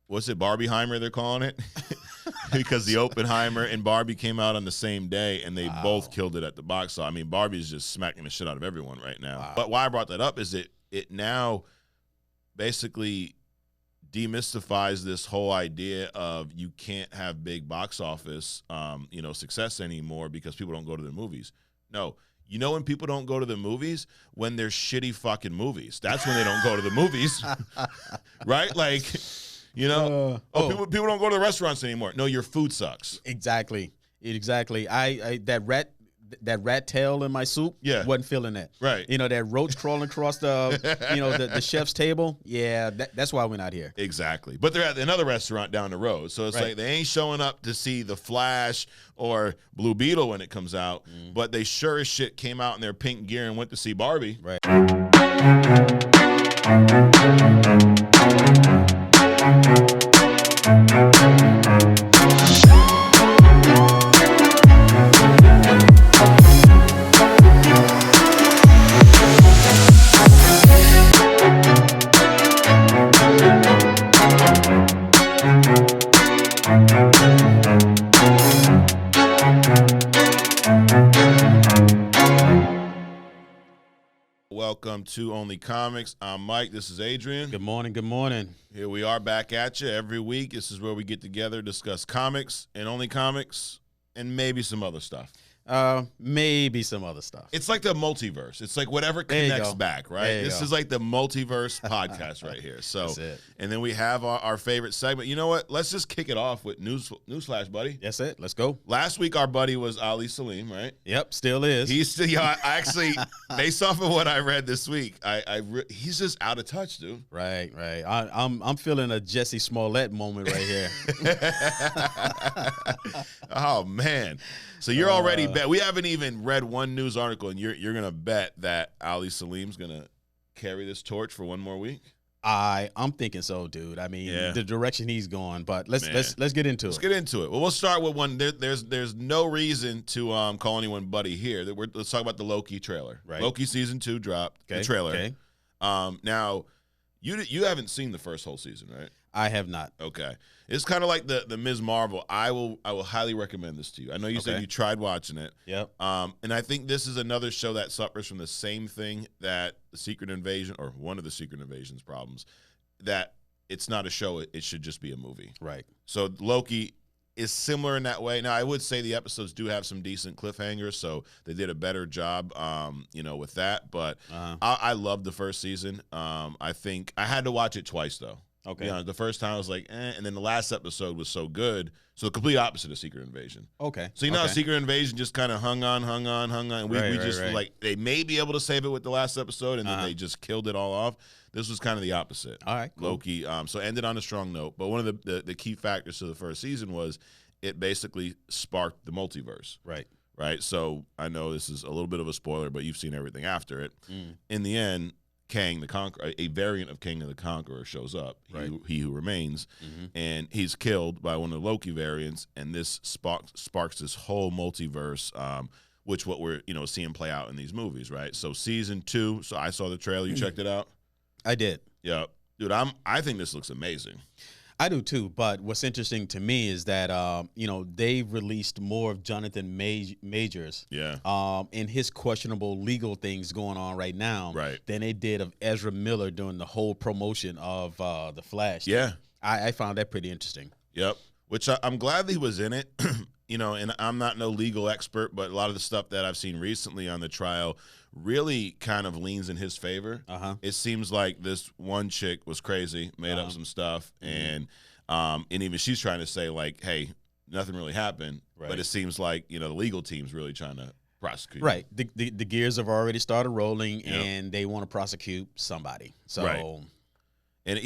what's it, Barbieheimer they're calling it? Because the Oppenheimer and Barbie came out on the same day, and they both killed it at the box office. I mean, Barbie's just smacking the shit out of everyone right now. Wow. But why I brought that up is it now basically demystifies this whole idea of you can't have big box office, success anymore because people don't go to the movies. No. You know when people don't go to the movies? When they're shitty fucking movies. That's when they don't go to the movies. Right? Like, people don't go to the restaurants anymore. No, your food sucks. Exactly. I that rat tail in my soup, wasn't feeling that. Right. That roach crawling across the chef's table. Yeah, that's why we're not here. Exactly. But they're at another restaurant down the road. So it's like they ain't showing up to see The Flash or Blue Beetle when it comes out, but they sure as shit came out in their pink gear and went to see Barbie. Right. Welcome to Only Comics. I'm Mike. This is Adrian. Good morning. Good morning. Here we are back at you every week. This is where we get together, discuss comics and Only Comics and maybe some other stuff. Maybe some other stuff. It's like the multiverse. It's like whatever connects back, right? This is like the multiverse podcast right here. So, that's it. And then we have our favorite segment. You know what? Let's just kick it off with newsflash, buddy. That's it. Let's go. Last week, our buddy was Ali Salim, right? Yep, still is. He's still. I actually, based off of what I read this week, he's just out of touch, dude. Right. I'm feeling a Jesse Smollett moment right here. Oh man! So you're already bet. We haven't even read one news article, and you're gonna bet that Ali Salim's gonna carry this torch for one more week. I'm thinking so, dude. I mean, the direction he's going. But let's get into it. Let's get into it. Well, we'll start with one. There's no reason to call anyone buddy here. Let's talk about the Loki trailer. Right. Loki season 2 dropped. The trailer. Okay. Now, you haven't seen the first whole season, right? I have not. Okay. It's kind of like the Ms. Marvel. I will highly recommend this to you. I know you said you tried watching it. Yep. And I think this is another show that suffers from the same thing that the Secret Invasion, or one of the Secret Invasion's problems, that it's not a show. It should just be a movie. Right. So Loki is similar in that way. Now, I would say the episodes do have some decent cliffhangers, so they did a better job, with that. But I loved the first season. I think I had to watch it twice, though. Okay. The first time I was like, and then the last episode was so good. So the complete opposite of Secret Invasion. Okay. So how Secret Invasion just kind of hung on. And we just like, they may be able to save it with the last episode, and then they just killed it all off. This was kind of the opposite. All right. Cool. Loki. So ended on a strong note. But one of the key factors to the first season was it basically sparked the multiverse. Right. Right. So I know this is a little bit of a spoiler, but you've seen everything after it. In the end, Kang the Conqueror, a variant of Kang the Conqueror, shows up. Right. He who remains, and he's killed by one of the Loki variants, and this sparks this whole multiverse, which what we're seeing play out in these movies, right? So season 2. So I saw the trailer. You checked it out? I did. Yeah, dude. I think this looks amazing. I do too, but what's interesting to me is that they've released more of Jonathan Majors, and his questionable legal things going on right now, than they did of Ezra Miller during the whole promotion of the Flash. Yeah, I found that pretty interesting. Yep, which I'm glad that he was in it. And I'm not no legal expert, but a lot of the stuff that I've seen recently on the trial really kind of leans in his favor. It seems like this one chick was crazy, made up some stuff, and even she's trying to say like, hey, nothing really happened, but it seems like the legal team's really trying to prosecute. Right. The gears have already started rolling, and they want to prosecute somebody. So. And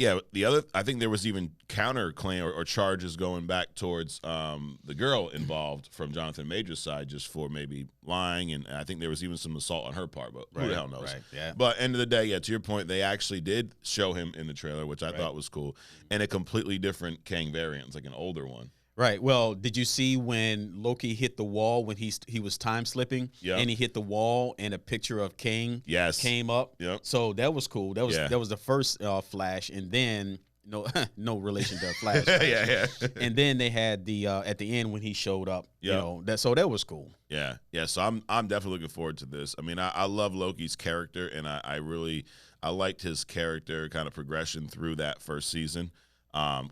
I think there was even counterclaim or charges going back towards the girl involved from Jonathan Major's side, just for maybe lying, and I think there was even some assault on her part, but who the hell knows? Right, yeah. But end of the day, to your point, they actually did show him in the trailer, which I thought was cool, and a completely different Kang variant, it's like an older one. Right. Well, did you see when Loki hit the wall when he was time slipping? Yeah. And he hit the wall and a picture of Kang came up. Yep. So that was cool. That was the first flash, and then no no relation to Flash. Yeah. And then they had the at the end when he showed up. Yep. You know, that was cool. Yeah. So I'm definitely looking forward to this. I mean, I love Loki's character, and I really liked his character kind of progression through that first season.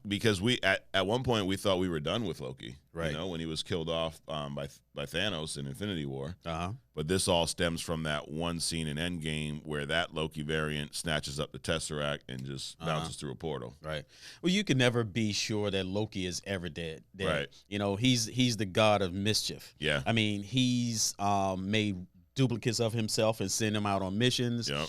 Because we at one point we thought we were done with Loki, right? You know, when he was killed off by Thanos in Infinity War. But this all stems from that one scene in Endgame where that Loki variant snatches up the Tesseract and just bounces through a portal. Right. Well, you can never be sure that Loki is ever dead. Right. You know, he's the god of mischief. Yeah. I mean, he's made duplicates of himself and send him out on missions. Yep.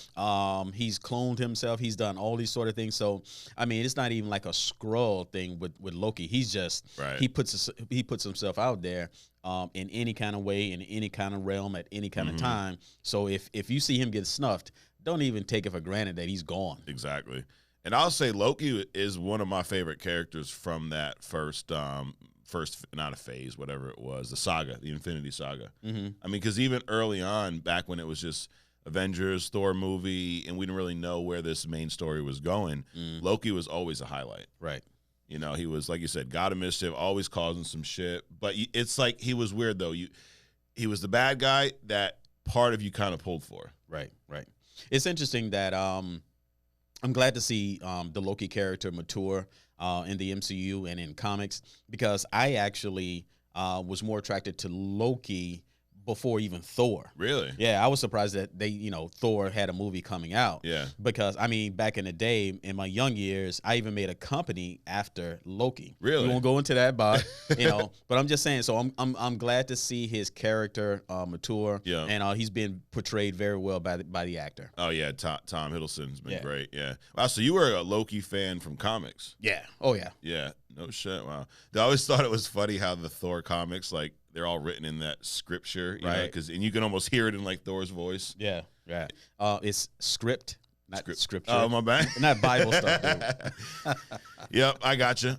He's cloned himself. He's done all these sort of things. So, I mean, it's not even like a Skrull thing with Loki. He's just he puts himself out there in any kind of way, in any kind of realm, at any kind of time. So if you see him get snuffed, don't even take it for granted that he's gone. Exactly. And I'll say Loki is one of my favorite characters from that first not a phase, whatever it was, the saga, the Infinity Saga. I mean, because even early on, back when it was just Avengers, Thor movie, and we didn't really know where this main story was going, Loki was always a highlight. Right. You know, he was, like you said, god of mischief, always causing some shit. But it's like he was weird, though. He was the bad guy that part of you kind of pulled for. Right. It's interesting that I'm glad to see the Loki character mature in the MCU and in comics, because I actually was more attracted to Loki before even Thor. Really? Yeah, I was surprised that Thor had a movie coming out. Yeah. Because I mean, back in the day, in my young years, I even made a company after Loki. Really? We won't go into that, but but I'm just saying. So I'm glad to see his character mature. Yeah. And he's been portrayed very well by the actor. Oh yeah, Tom Hiddleston's been great. Yeah. Wow. So you were a Loki fan from comics? Yeah. Oh yeah. Yeah. No shit. Wow. I always thought it was funny how the Thor comics, like, they're all written in that scripture, you know, and you can almost hear it in like Thor's voice. Yeah. It's script, not scripture. Oh, my bad. Not Bible stuff, dude. Yep, I got you.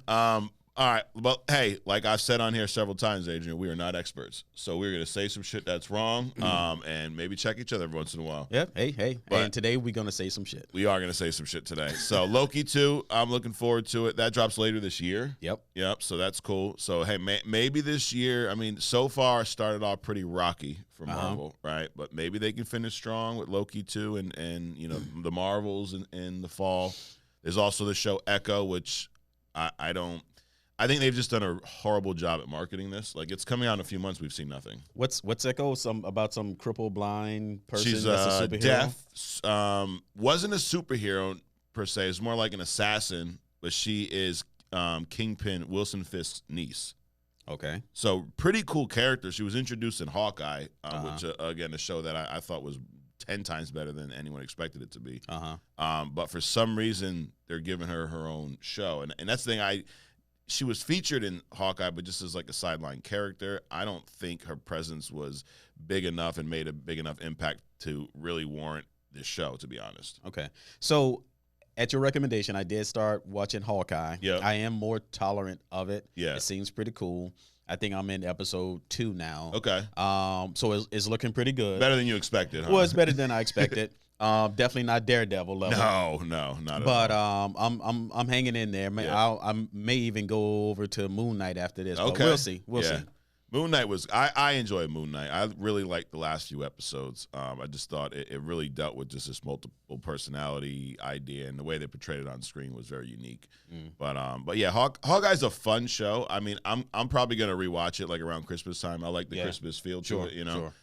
All right. Well, hey, like I've said on here several times, Adrian, we are not experts. So we're going to say some shit that's wrong and maybe check each other every once in a while. Yep. Hey. And today we're going to say some shit. We are going to say some shit today. So Loki 2, I'm looking forward to it. That drops later this year. Yep. So that's cool. So, hey, maybe this year, I mean, so far started off pretty rocky for Marvel, right? But maybe they can finish strong with Loki 2 and you know, the Marvels in the fall. There's also the show Echo, which I think they've just done a horrible job at marketing this. Like, it's coming out in a few months. We've seen nothing. What's Echo? About some crippled blind person? She's that's a superhero? deaf. Wasn't a superhero per se. It's more like an assassin, but she is Kingpin, Wilson Fisk's niece. Okay. So pretty cool character. She was introduced in Hawkeye, which, again, a show that I thought was 10 times better than anyone expected it to be. But for some reason, they're giving her own show. And that's the thing. She was featured in Hawkeye, but just as like a sideline character. I don't think her presence was big enough and made a big enough impact to really warrant this show, to be honest. Okay. So at your recommendation, I did start watching Hawkeye. Yeah. I am more tolerant of it. Yeah. It seems pretty cool. I think I'm in episode 2 now. Okay. So it's looking pretty good. Better than you expected, huh? Well, it's better than I expected. Definitely not Daredevil level. No, not at but, all. But I'm hanging in there. I may even go over to Moon Knight after this. Okay. But we'll see. We'll see. Moon Knight was I enjoyed Moon Knight. I really liked the last few episodes. I just thought it really dealt with just this multiple personality idea, and the way they portrayed it on screen was very unique. But yeah, Hawkeye's a fun show. I mean, I'm probably gonna rewatch it like around Christmas time. I like the Christmas feel to it, you know. Sure.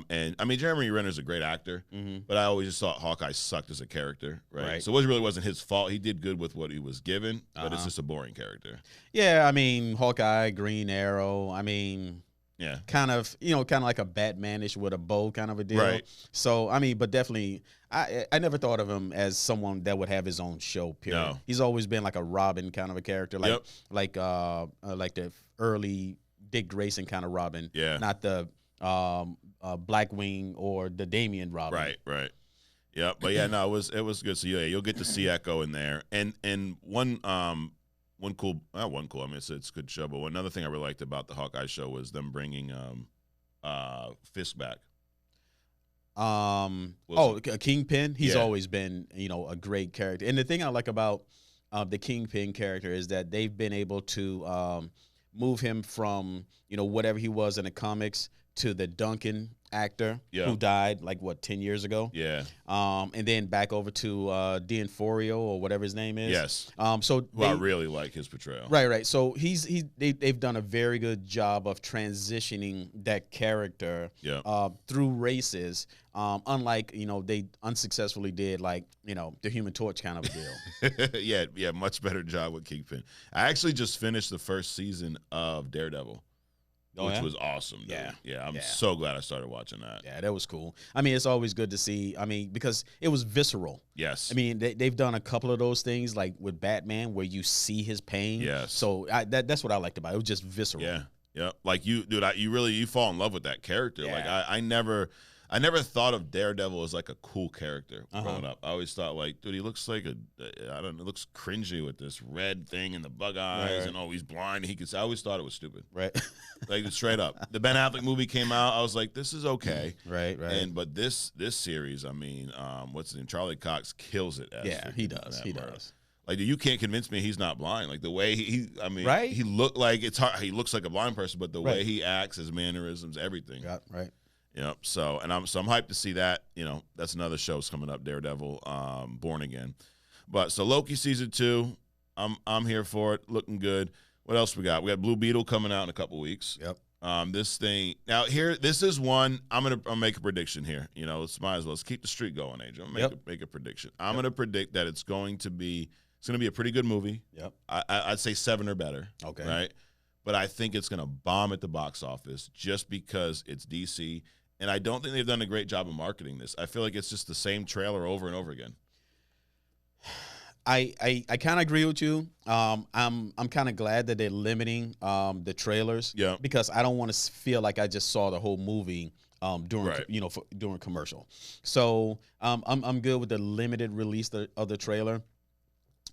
And I mean, Jeremy Renner's a great actor, but I always just thought Hawkeye sucked as a character, right? So it really wasn't his fault. He did good with what he was given, but it's just a boring character. Yeah, I mean, Hawkeye, Green Arrow, I mean, yeah, kind of like a Batmanish with a bow kind of a deal. Right. So, I mean, but definitely, I never thought of him as someone that would have his own show, period. No. He's always been like a Robin kind of a character, like the early Dick Grayson kind of Robin, not the Blackwing or the Damian Robin. Right. Yeah, but yeah, no, it was good. So yeah, you'll get to see Echo in there, and one cool, not one cool. I mean, it's a good show, but another thing I really liked about the Hawkeye show was them bringing Fisk back. Kingpin. He's always been a great character, and the thing I like about the Kingpin character is that they've been able to move him from, whatever he was in the comics to the Duncan actor who died 10 years ago. Yeah. And then back over to Dean Forio or whatever his name is. Yes. So I really like his portrayal. Right. So they've done a very good job of transitioning that character through races. Unlike, they unsuccessfully did the Human Torch kind of a deal. yeah, much better job with Kingpin. I actually just finished the first season of Daredevil. Which was awesome. Dude. Yeah. I'm so glad I started watching that. Yeah, that was cool. I mean, it's always good to see. I mean, because it was visceral. Yes. I mean, they've done a couple of those things, like with Batman, where you see his pain. Yes. So that's what I liked about it. It was just visceral. Yeah. Like you fall in love with that character. Yeah. Like I never thought of Daredevil as like a cool character growing up. I always thought he looks like it looks cringy with this red thing and the bug eyes and he's blind. I always thought it was stupid. Right. Like straight up. The Ben Affleck movie came out. I was like, this is okay. Right. But this series, I mean, what's his name? Charlie Cox kills it. He does. He does. Like, you can't convince me he's not blind. Like the way he right? he looked like it's hard. He looks like a blind person, but the way he acts, his mannerisms, everything. Yeah. Right. Yep. So I'm hyped to see that. That's another show's coming up, Daredevil, Born Again. But so Loki season 2, I'm here for it. Looking good. What else we got? We got Blue Beetle coming out in a couple weeks. Yep. This thing now this is one I'll make a prediction here. Let's keep the streak going, Adrian. Make a prediction. I'm gonna predict that it's gonna be a pretty good movie. Yep. I'd say 7 or better. Okay. Right. But I think it's gonna bomb at the box office just because it's DC. And I don't think they've done a great job of marketing this. I feel like it's just the same trailer over and over again. I kind of agree with you. I'm kind of glad that they're limiting the trailers. Yeah. Because I don't want to feel like I just saw the whole movie during commercial. So I'm good with the limited release of the trailer.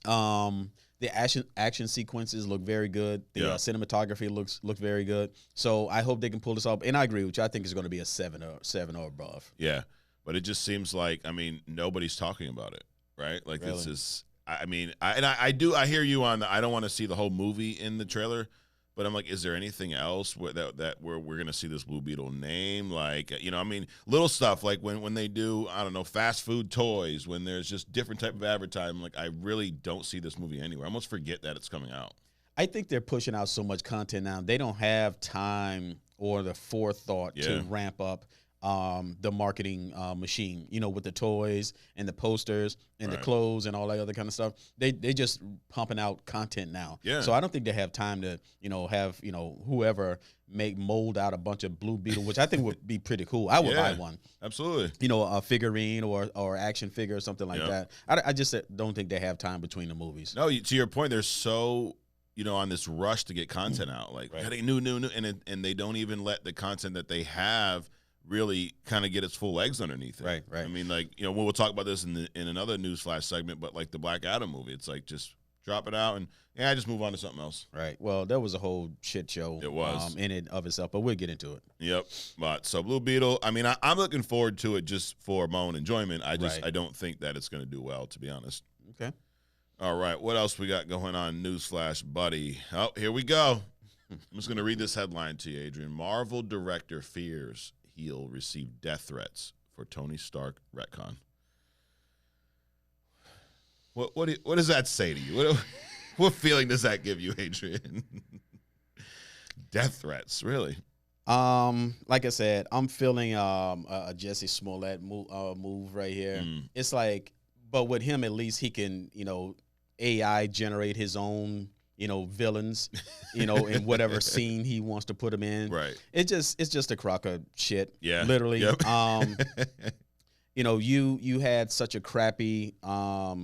The action sequences look very good. The cinematography looks very good. So I hope they can pull this off. And I agree with you. I think it's going to be a 7 or above. Yeah, but it just seems like nobody's talking about it, right? Like really? This is. I hear you on the. I don't want to see the whole movie in the trailer. But I'm like, is there anything else where we're gonna see this Blue Beetle name? Like, little stuff like when they do, I don't know, fast food toys, when there's just different type of advertising. Like, I really don't see this movie anywhere. I almost forget that it's coming out. I think they're pushing out so much content now. They don't have time or the forethought to ramp up the marketing machine, with the toys and the posters and the clothes and all that other kind of stuff. They just pumping out content now. Yeah. So I don't think they have time to, have, whoever mold out a bunch of Blue Beetle, which I think would be pretty cool. I would buy one. Absolutely. A figurine or action figure or something like that. I just don't think they have time between the movies. No, to your point, they're so on this rush to get content out, like new, and they don't even let the content that they have really kind of get its full legs underneath it. Right. I mean, we'll talk about this in another newsflash segment, but like the Black Adam movie, it's like just drop it out and just move on to something else. Right. Well, that was a whole shit show. It was in and of itself, but we'll get into it. Yep. But so Blue Beetle, I mean, I'm looking forward to it just for my own enjoyment. I don't think that it's going to do well, to be honest. Okay. All right. What else we got going on? Newsflash, buddy. Oh, here we go. I'm just going to read this headline to you, Adrian. Marvel director fears he'll receive death threats for Tony Stark retcon. What does that say to you? What feeling does that give you, Adrian? Death threats, really? Like I said, I'm feeling a Jesse Smollett move right here. It's like, but with him at least he can AI generate his own villains, in whatever scene he wants to put them in. Right. It's just a crock of shit. Yeah. Literally. Yep. You had such a crappy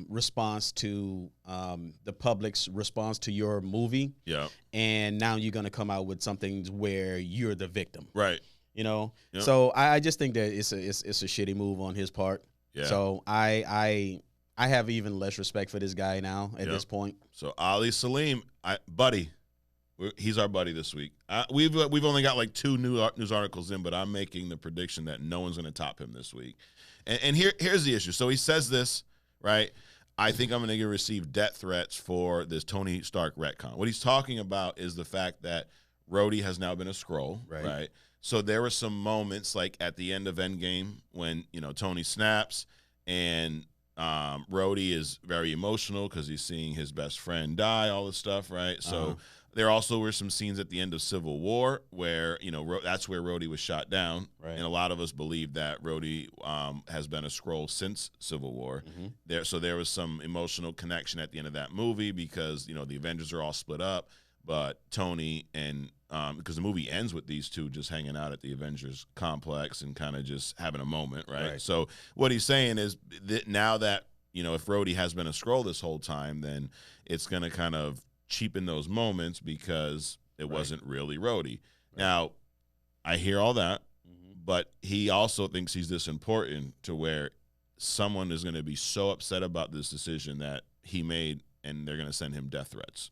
response to the public's response to your movie. Yeah. And now you're gonna come out with something where you're the victim. Right. Yep. So I just think that it's a shitty move on his part. Yeah. So I have even less respect for this guy now at this point. So Ali Salim, buddy, he's our buddy this week. We've only got like 2 news articles in, but I'm making the prediction that no one's going to top him this week. And here's the issue. So he says this, right? I think I'm going to receive death threats for this Tony Stark retcon. What he's talking about is the fact that Rhodey has now been a Skrull, right? So there were some moments like at the end of Endgame when, you know, Tony snaps and Rhodey is very emotional because he's seeing his best friend die, all this stuff, right? So there also were some scenes at the end of Civil War where, you know, that's where Rhodey was shot down. And a lot of us believe that Rhodey has been a Skrull since Civil War. So there was some emotional connection at the end of that movie because, you know, the Avengers are all split up, but Tony and because the movie ends with these two just hanging out at the Avengers complex and kind of just having a moment, right? So what he's saying is that now that, you know, if Rhodey has been a Skrull this whole time, then it's going to kind of cheapen those moments because it wasn't really Rhodey. Now, I hear all that, but he also thinks he's this important to where someone is going to be so upset about this decision that he made and they're going to send him death threats.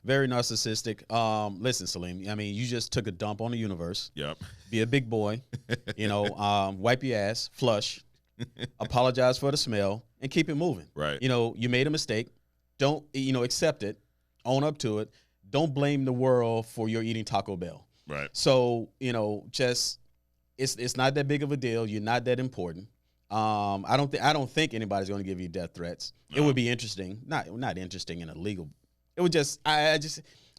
Very narcissistic. Listen, Salim, I mean, you just took a dump on the universe. Be a big boy. You know, wipe your ass, flush, apologize for the smell, and keep it moving. You know, you made a mistake. Don't, you know, accept it. Own up to it. Don't blame the world for your eating Taco Bell. So, you know, just it's not that big of a deal. You're not that important. I don't think anybody's going to give you death threats. It would be interesting. Not interesting in a legal. It would just I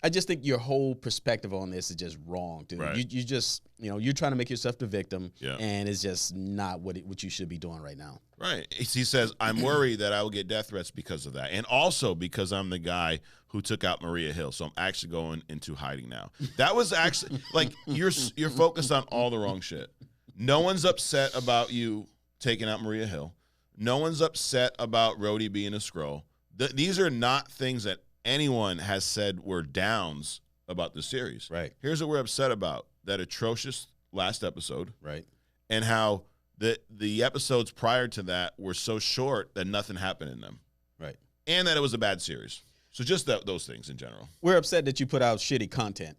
just think your whole perspective on this is just wrong, dude. You just, you know, you're trying to make yourself the victim, and it's just not what you should be doing right now. He says, I'm worried that I will get death threats because of that, and also because I'm the guy who took out Maria Hill, so I'm actually going into hiding now. That was actually like you're focused on all the wrong shit. No one's upset about you taking out Maria Hill. No one's upset about Rhodey being a Skrull. These are not things that anyone has said were downs about the series. Here's what we're upset about: that atrocious last episode. And how the episodes prior to that were so short that nothing happened in them. And that it was a bad series. So just those things in general. We're upset that you put out shitty content.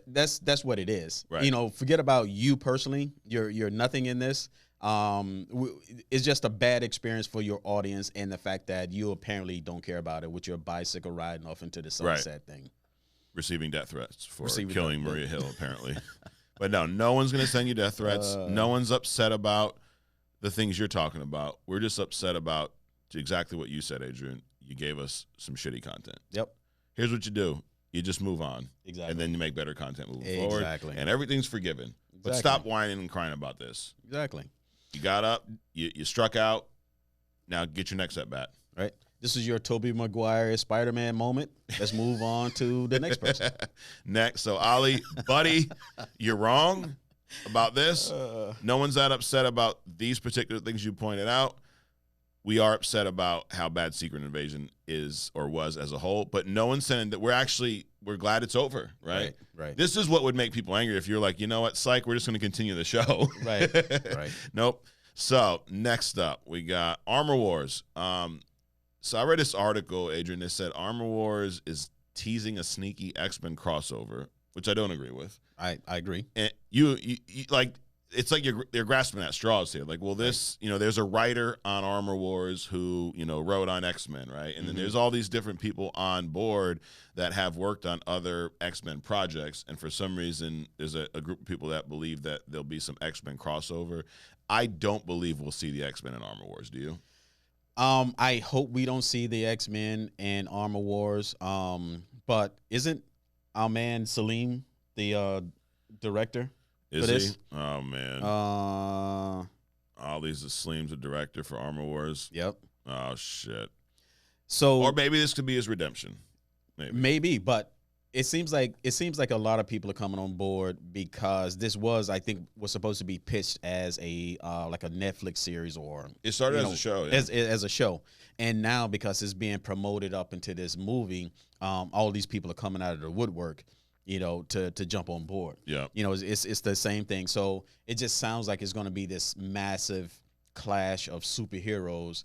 That's what it is. You know, forget about you personally. You're nothing in this. It's just a bad experience for your audience, and the fact that you apparently don't care about it with your bicycle riding off into the sunset thing. Receiving death threats for killing Maria Hill, apparently. But no one's going to send you death threats. No one's upset about the things you're talking about. We're just upset about exactly what you said, Adrian. You gave us some shitty content. Here's what you do. You just move on. And then you make better content moving forward. And everything's forgiven. But stop whining and crying about this. You got up, you struck out. Now get your next at bat. This is your Tobey Maguire Spider-Man moment. Let's move on to the next person. Next. So, Ali, buddy, you're wrong about this. No one's that upset about these particular things you pointed out. We are upset about how bad Secret Invasion is or was as a whole, but no one's saying that we're glad it's over, right? This is what would make people angry if you're like, you know what, psych, we're just going to continue the show. Nope. So next up, we got Armor Wars. So I read this article, Adrian, that said Armor Wars is teasing a sneaky X-Men crossover, which I don't agree with. I agree. And you like, it's like you're grasping at straws here. Like, well, this, you know, there's a writer on Armor Wars who, you know, wrote on X-Men, right? And then there's all these different people on board that have worked on other X-Men projects. And for some reason, there's a group of people that believe that there'll be some X-Men crossover. I don't believe we'll see the X-Men in Armor Wars. Do you? I hope we don't see the X-Men in Armor Wars. But isn't our man Salim the director? Is he? Oh, man. Ollie's Salim's the director for Armor Wars. Oh, shit. So, or maybe this could be his redemption. Maybe, but it seems like a lot of people are coming on board because this was supposed to be pitched as a like a Netflix series, or it started as a show. As a show. And now because it's being promoted up into this movie, all these people are coming out of the woodwork, you know, to jump on board. You know, it's the same thing. So it just sounds like it's going to be this massive clash of superheroes.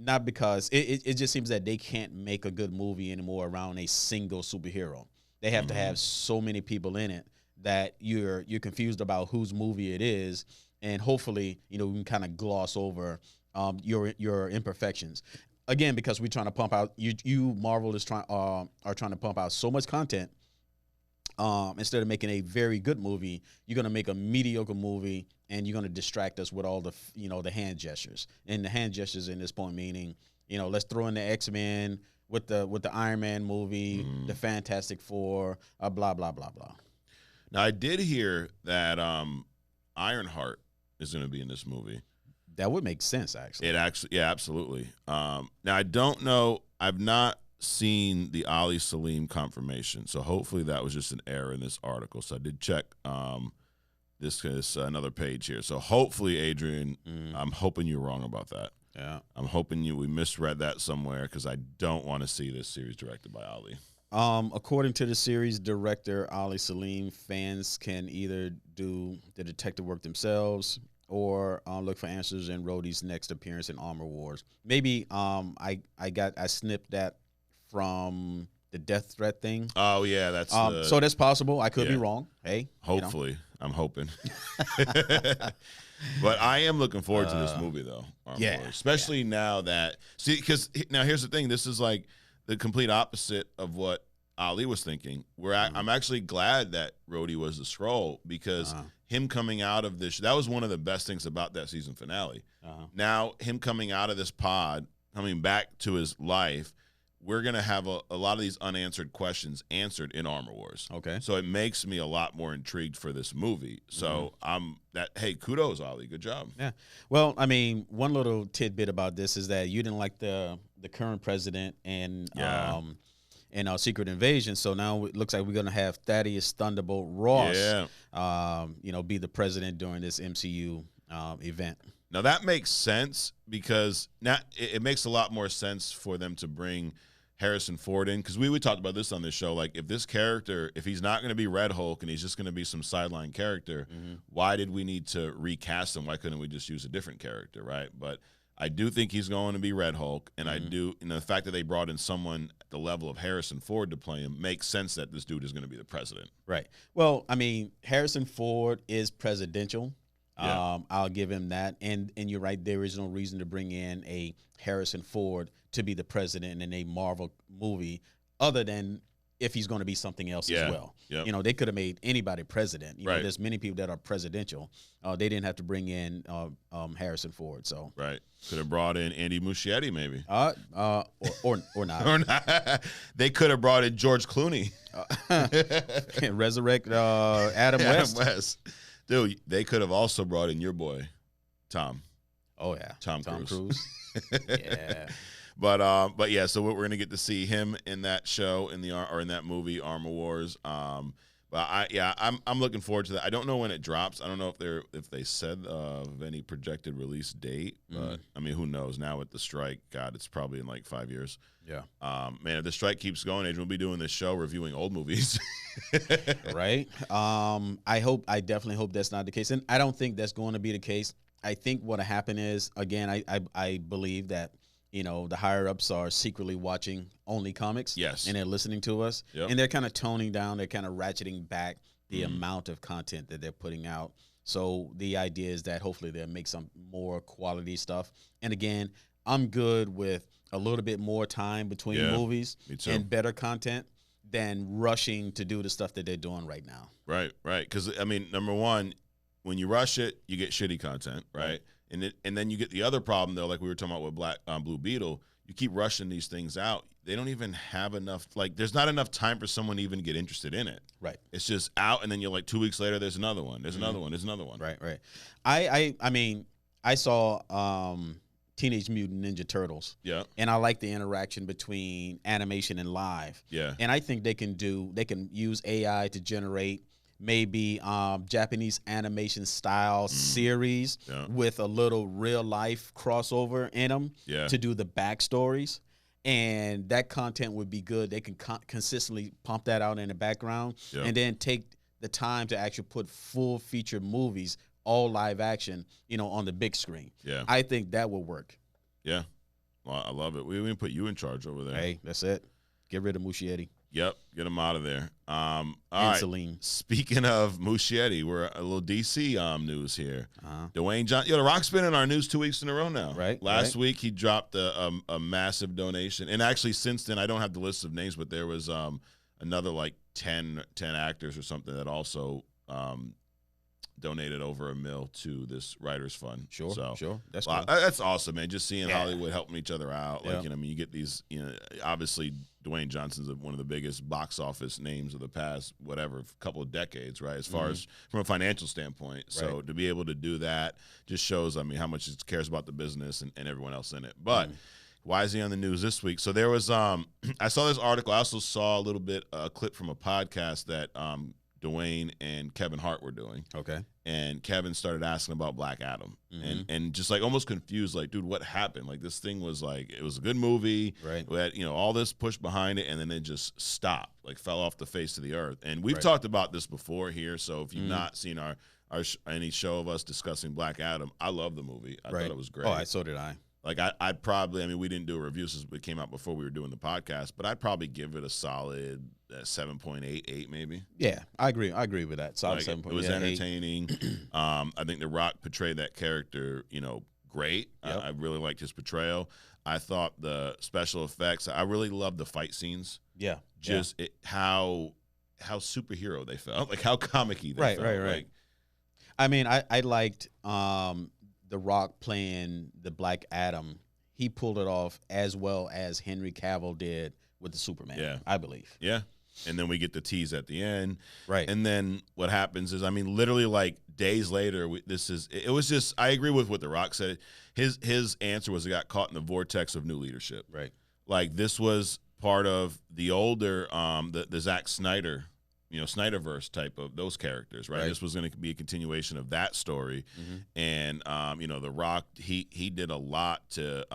Not because it just seems that they can't make a good movie anymore around a single superhero. They have to have so many people in it that you're confused about whose movie it is. And hopefully, you know, we can kind of gloss over your imperfections. Again, because we're trying to pump out you Marvel is trying are trying to pump out so much content. Instead of making a very good movie, you're gonna make a mediocre movie, and you're gonna distract us with all the the hand gestures. And the hand gestures in this point meaning, let's throw in the X-Men with the Iron Man movie, the Fantastic Four, blah blah blah blah. Now I did hear that Ironheart is gonna be in this movie. That would make sense, actually. Yeah, absolutely. Now I don't know. I've not seen the Ali Salim confirmation, so hopefully that was just an error in this article. So I did check this is another page here. So hopefully, Adrian, I'm hoping you're wrong about that. Yeah, I'm hoping we misread that somewhere, because I don't want to see this series directed by Ali. According to the series director Ali Salim, fans can either do the detective work themselves or look for answers in Rhodey's next appearance in Armor Wars. Maybe I snipped that from the death threat thing. Oh yeah, that's so that's possible. I could be wrong. Hey, hopefully, I'm hoping. But I am looking forward to this movie, though. Armor Wars. Especially now that because now here's the thing. This is like the complete opposite of what Ali was thinking. I'm actually glad that Rhodey was the Skrull, because him coming out of this, that was one of the best things about that season finale. Now, him coming out of this pod, coming back to his life, we're going to have a lot of these unanswered questions answered in Armor Wars. Okay. So it makes me a lot more intrigued for this movie. So hey, kudos, Ali. Good job. Yeah. Well, I mean, one little tidbit about this is that you didn't like the current president and Secret Invasion. So now it looks like we're going to have Thaddeus Thunderbolt Ross, be the president during this MCU event. Now that makes sense, because now it makes a lot more sense for them to bring Harrison Ford in, because we talked about this on this show. Like, if this character, if he's not going to be Red Hulk and he's just going to be some sideline character, why did we need to recast him? Why couldn't we just use a different character, right? But I do think he's going to be Red Hulk, and I do, the fact that they brought in someone at the level of Harrison Ford to play him makes sense that this dude is going to be the president. Right. Well, I mean, Harrison Ford is presidential. Yeah. I'll give him that. And you're right, there is no reason to bring in a Harrison Ford to be the president in a Marvel movie, other than if he's going to be something else as well. Yep. They could have made anybody president. There's many people that are presidential. They didn't have to bring in Harrison Ford. So could have brought in Andy Muschietti, maybe. Or not. Or not. They could have brought in George Clooney. Resurrect Adam West. Dude, they could have also brought in your boy, Tom. Oh yeah, Tom Cruise. Yeah. But yeah, so we're gonna get to see him in that show in that movie, Armor Wars. I'm looking forward to that. I don't know when it drops. I don't know if they said of any projected release date, but I mean, who knows? Now with the strike, God, it's probably in like 5 years. Yeah. Man, if the strike keeps going, Adrian, we'll be doing this show reviewing old movies. Right. I definitely hope that's not the case, and I don't think that's going to be the case. I think what'll happen is, again, I believe that the higher ups are secretly watching only comics. Yes. And they're listening to us. Yep. And they're kind of toning down, they're kind of ratcheting back the amount of content that they're putting out. So the idea is that hopefully they'll make some more quality stuff. And again, I'm good with a little bit more time between movies and better content than rushing to do the stuff that they're doing right now. Right. Because, I mean, number one, when you rush it, you get shitty content, right? And then you get the other problem, though, like we were talking about with Blue Beetle. You keep rushing these things out. They don't even have enough. Like, there's not enough time for someone to even get interested in it. Right. It's just out, and then you're like 2 weeks later, there's another one. There's another one. There's another one. Right. I mean, I saw Teenage Mutant Ninja Turtles. Yeah. And I like the interaction between animation and live. Yeah. And I think they can use AI to generate maybe Japanese animation style series with a little real life crossover in them to do the backstories, and that content would be good. They can consistently pump that out in the background and then take the time to actually put full feature movies, all live action, on the big screen. Yeah, I think that will work. Yeah, well, I love it. We even put you in charge over there. Hey, that's it. Get rid of Muschietti. Yep, get him out of there. All right. Celine. Speaking of Muschietti, we're a little DC news here. Dwayne Johnson. The Rock's been in our news 2 weeks in a row now. Right. Last week he dropped a massive donation, and actually since then I don't have the list of names, but there was another like 10 actors or something that also donated over $1 million to this writers fund. Sure. That's cool. That's awesome, man. Just seeing Hollywood helping each other out. Like, you get these, obviously Dwayne Johnson's one of the biggest box office names of the past, couple of decades, right? As far as from a financial standpoint. So to be able to do that just shows, how much he cares about the business and everyone else in it. But why is he on the news this week? So there was, I saw this article. I also saw a clip from a podcast that, Dwayne and Kevin Hart were doing. Okay. And Kevin started asking about Black Adam and just like almost confused, like, dude, what happened? Like this thing was like, it was a good movie. Right. We had, all this push behind it and then it just stopped, like fell off the face of the earth. And we've talked about this before here. So if you've not seen any show of us discussing Black Adam, I love the movie. I thought it was great. Oh, so did I. Like I'd probably, we didn't do a review since it came out before we were doing the podcast, but I'd probably give it a solid 7.88 maybe. Yeah, I agree with that. Solid 7.8. It was entertaining. I think The Rock portrayed that character, great. Yep. I really liked his portrayal. I thought the special effects, I really loved the fight scenes. Yeah. Just how superhero they felt, like how comic-y they felt. Right. I liked The Rock playing the Black Adam. He pulled it off as well as Henry Cavill did with the Superman, I believe. Yeah. And then we get the tease at the end. Right. And then what happens is, literally like days later, it was just, I agree with what The Rock said. His answer was he got caught in the vortex of new leadership. Right. Like this was part of the older, the Zack Snyder, Snyderverse type of those characters, right? This was going to be a continuation of that story. And, The Rock, he did a lot to,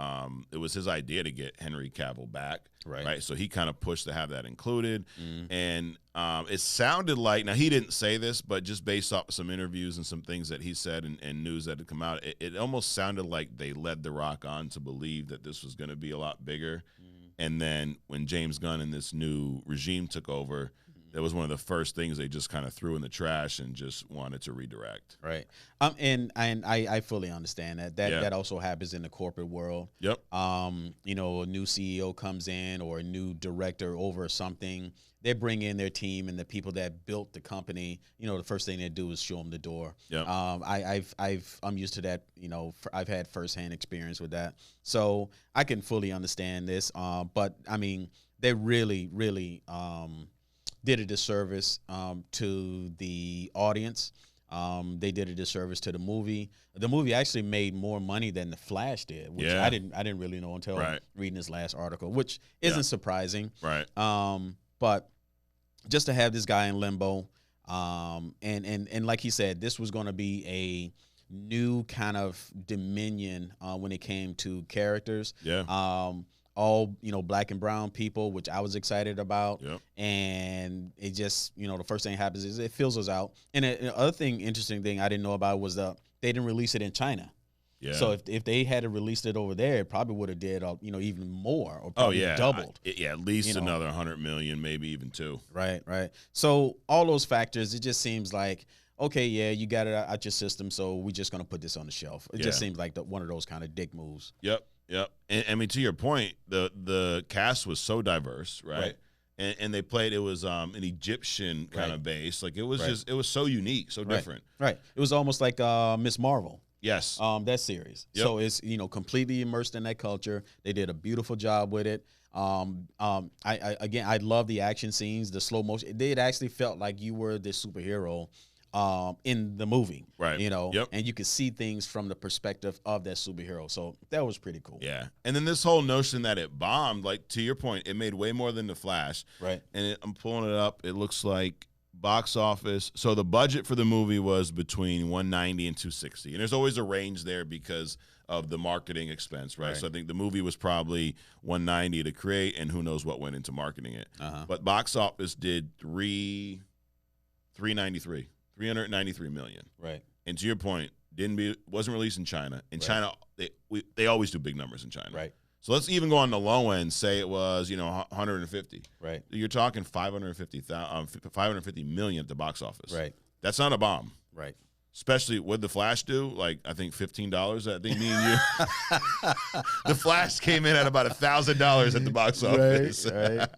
it was his idea to get Henry Cavill back. Right. So he kind of pushed to have that included. And it sounded like, now he didn't say this, but just based off some interviews and some things that he said and news that had come out, it almost sounded like they led The Rock on to believe that this was going to be a lot bigger. And then when James Gunn and this new regime took over, that was one of the first things they just kind of threw in the trash and just wanted to redirect. Right. And I fully understand that. That also happens in the corporate world. Yep. A new CEO comes in or a new director over something. They bring in their team and the people that built the company. The first thing they do is show them the door. Yep. I'm used to that. I've had firsthand experience with that, so I can fully understand this. But they really did a disservice to the audience. They did a disservice to the movie. The movie actually made more money than The Flash did, which I didn't really know until reading this last article, which isn't surprising. Right. But just to have this guy in limbo, and like he said, this was going to be a new kind of dominion when it came to characters. Yeah. All black and brown people, which I was excited about. Yep. And it just the first thing that happens is it fills us out. And the other interesting thing I didn't know about was they didn't release it in China. Yeah. So if they had released it over there, it probably would have did even more or probably doubled. At least another 100 million, maybe even 2. Right. So all those factors, it just seems like, okay, you got it out your system, so we're just gonna put this on the shelf. It just seems like one of those kind of dick moves. Yep. And to your point, the cast was so diverse, right? And they played, it was an Egyptian kind of base. Like it was just, it was so unique, so different. Right. It was almost like Miss Marvel. Yes. That series. Yep. So it's, completely immersed in that culture. They did a beautiful job with it. I love the action scenes, the slow motion. It actually felt like you were the superhero in the movie, right? And you could see things from the perspective of that superhero. So that was pretty cool. Yeah. And then this whole notion that it bombed, like to your point, it made way more than The Flash. Right. And I'm pulling it up. It looks like box office. So the budget for the movie was between 190 and 260. And there's always a range there because of the marketing expense, right? So I think the movie was probably 190 to create, and who knows what went into marketing it. But box office did 393 million. Right. And to your point, wasn't released in China. In China, they always do big numbers in China. Right. So let's even go on the low end. Say it was 150. Right. You're talking 550 million at the box office. Right. That's not a bomb. Right. Especially what the Flash do, like I think $15. I think me and you, the Flash came in at about $1,000 at the box office. Right.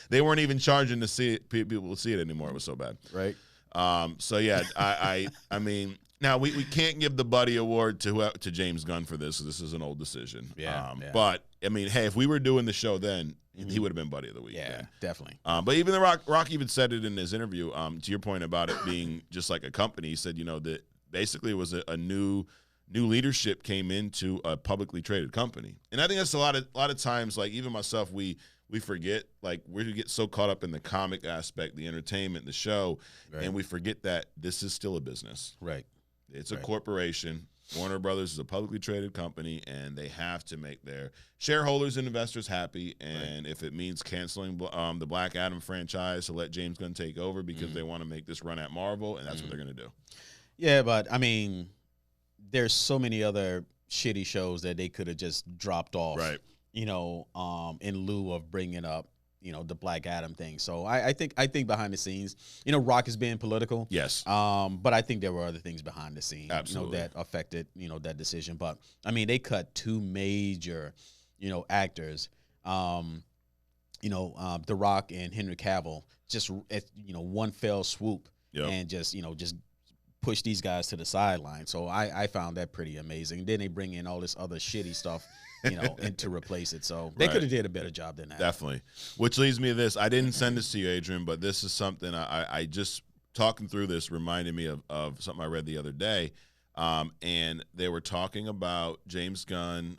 They weren't even charging to see it, people to see it anymore. It was so bad. Right. So yeah, I mean, now we can't give the Buddy Award to James Gunn for this. This is an old decision. Yeah. But I mean, hey, if we were doing the show then, he would have been Buddy of the Week. Yeah, then. definitely. But even the Rock even said it in his interview. To your point about it being just like a company, he said, that basically it was a new leadership came into a publicly traded company, and I think that's a lot of times, like even myself, we forget, like we get so caught up in the comic aspect, the entertainment, the show, and we forget that this is still a business. Right. It's a corporation. Warner Brothers is a publicly traded company, and they have to make their shareholders and investors happy. And if it means canceling the Black Adam franchise to let James Gunn take over because they want to make this run at Marvel, and that's what they're going to do. Yeah, but I mean, there's so many other shitty shows that they could have just dropped off, right? In lieu of bringing up the Black Adam thing. So I think behind the scenes, Rock is being political. Yes. But I think there were other things behind the scenes, absolutely, that affected, that decision. But I mean, they cut two major, actors, The Rock and Henry Cavill, just at, one fell swoop, and just push these guys to the sideline. So I found that pretty amazing. Then they bring in all this other shitty stuff, and to replace it. So they could have did a better job than that. Definitely. Which leads me to this. I didn't send this to you, Adrian, but this is something I just talking through this reminded me of something I read the other day. And they were talking about James Gunn,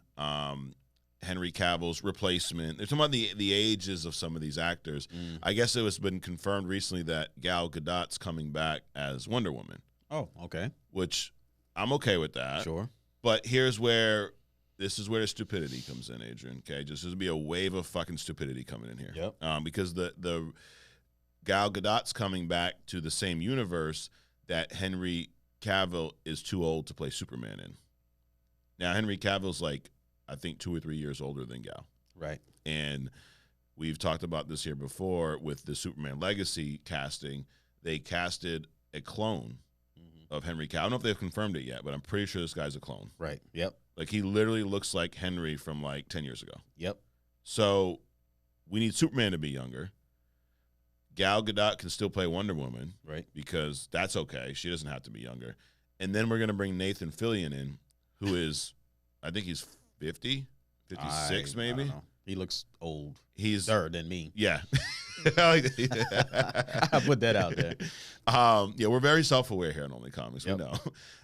Henry Cavill's replacement. They're talking about the ages of some of these actors. I guess it was been confirmed recently that Gal Gadot's coming back as Wonder Woman. Oh, okay. Which I'm okay with that. Sure. But this is where the stupidity comes in, Adrian. Okay, just there's be a wave of fucking stupidity coming in here. Yep. Because the Gal Gadot's coming back to the same universe that Henry Cavill is too old to play Superman in. Now Henry Cavill's like I think 2 or 3 years older than Gal. Right. And we've talked about this here before with the Superman Legacy casting. They casted a clone of Henry Cavill. I don't know if they've confirmed it yet, but I'm pretty sure this guy's a clone. Right. Yep. Like he literally looks like Henry from like 10 years ago. Yep. So we need Superman to be younger. Gal Gadot can still play Wonder Woman. Right. Because that's okay. She doesn't have to be younger. And then we're going to bring Nathan Fillion in, who is, I think he's 50, 56 maybe. I don't know. He looks old. He's older than me. Yeah. I put that out there. Yeah, we're very self-aware here on Only Comics. We know.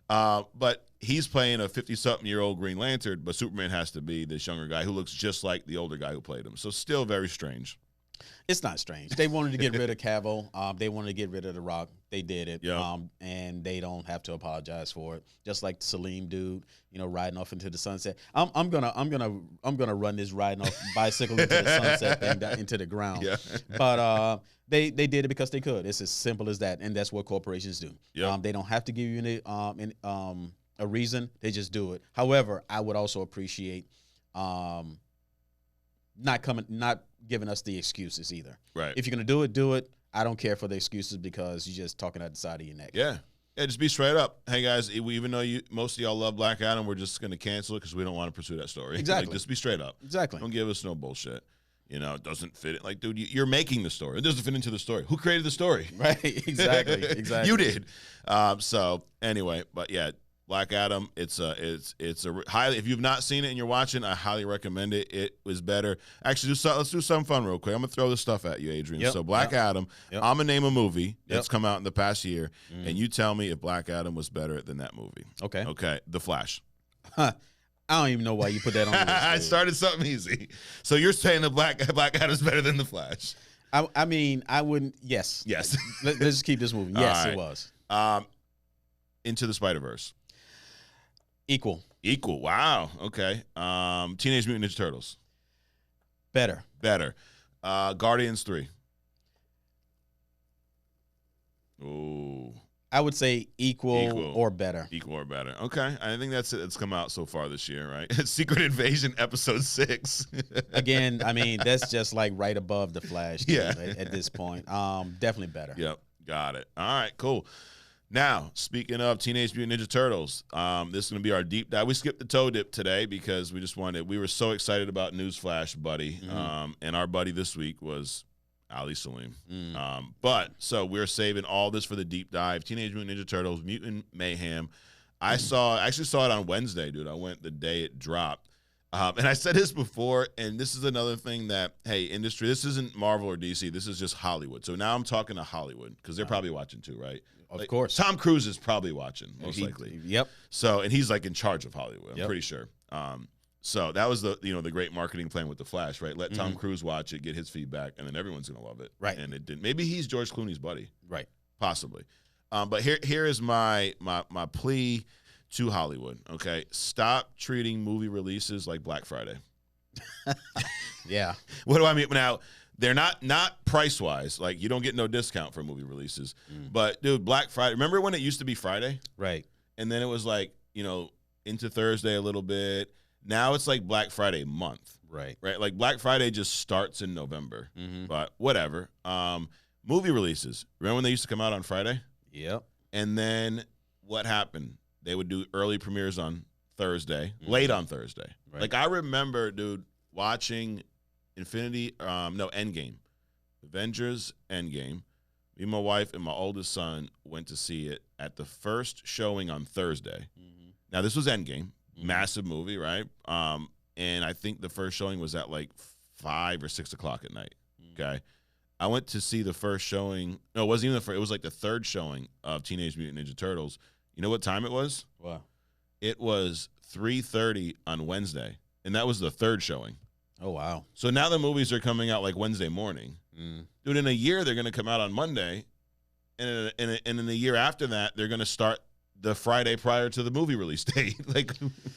But he's playing a 50-something-year-old Green Lantern, but Superman has to be this younger guy who looks just like the older guy who played him. So still very strange. It's not strange. They wanted to get rid of Cavill. They wanted to get rid of The Rock. They did it. Yep. And they don't have to apologize for it. Just like the Salim dude, riding off into the sunset. I'm gonna run this riding off bicycle into the sunset thing down into the ground. Yeah. But they did it because they could. It's as simple as that, and that's what corporations do. Yep. They don't have to give you a reason. They just do it. However, I would also appreciate not giving us the excuses either. Right. If you're gonna do it. I don't care for the excuses because you're just talking at the side of your neck. Yeah. Yeah, just be straight up. Hey guys, even though most of y'all love Black Adam, we're just gonna cancel it because we don't want to pursue that story. Exactly. Like, just be straight up. Exactly. Don't give us no bullshit. It doesn't fit it. Like, dude, you're making the story. It doesn't fit into the story. Who created the story? Right. Exactly. Exactly. You did. So anyway, but yeah. Black Adam, it's a highly. If you've not seen it and you're watching, I highly recommend it. It was better. Actually, let's do something fun real quick. I'm gonna throw this stuff at you, Adrian. Yep. So Black Adam, I'm gonna name a movie that's come out in the past year, and you tell me if Black Adam was better than that movie. Okay. Okay. The Flash. I don't even know why you put that on the list. I started something easy. So you're saying the Black Adam's better than the Flash? I mean, I wouldn't. Yes. Yes. Let's just keep this moving. Yes, right. It was. Into the Spider-Verse. Equal. Wow. Okay. Teenage Mutant Ninja Turtles. Better. Guardians 3. Ooh. I would say equal or better. Equal or better. Okay. I think that's it. It's come out so far this year, right? Secret Invasion episode 6. Again, I mean, that's just like right above The Flash at this point. Definitely better. Yep. Got it. All right, cool. Now, speaking of Teenage Mutant Ninja Turtles, this is going to be our deep dive. We skipped the toe dip today because we were so excited about Newsflash, buddy. And our buddy this week was Ali Salim. So we're saving all this for the deep dive. Teenage Mutant Ninja Turtles, Mutant Mayhem. I actually saw it on Wednesday, dude. I went the day it dropped. And I said this before, and this is another thing that, hey, industry, this isn't Marvel or DC. This is just Hollywood. So now I'm talking to Hollywood because they're probably watching too, right? Of course. Tom Cruise is probably watching, most likely. Yep. So, and he's like in charge of Hollywood, I'm pretty sure. So that was the great marketing plan with The Flash, right? Let Tom Cruise watch it, get his feedback, and then everyone's going to love it. Right. And it didn't. Maybe he's George Clooney's buddy. Right. Possibly. But here is my plea to Hollywood, okay? Stop treating movie releases like Black Friday. Yeah. What do I mean? Now, they're not price-wise. Like, you don't get no discount for movie releases. But, dude, Black Friday, remember when it used to be Friday? Right. And then it was like, into Thursday a little bit. Now it's like Black Friday month. Right. Right? Like, Black Friday just starts in November. But whatever. Movie releases. Remember when they used to come out on Friday? Yep. And then what happened? They would do early premieres on Thursday, late on Thursday. Right. Like, I remember, dude, watching Endgame. Avengers Endgame. Me and my wife and my oldest son went to see it at the first showing on Thursday. Now, this was Endgame. Massive movie, right? And I think the first showing was at like 5 or 6 o'clock at night, okay? I went to see the first showing. No, it wasn't even the first. It was like the third showing of Teenage Mutant Ninja Turtles. You know what time it was? Wow. It was 3:30 on Wednesday, and that was the third showing. Oh, wow. So now the movies are coming out like Wednesday morning. Dude, in a year, they're going to come out on Monday, and in the year after that, they're going to start the Friday prior to the movie release date. Like,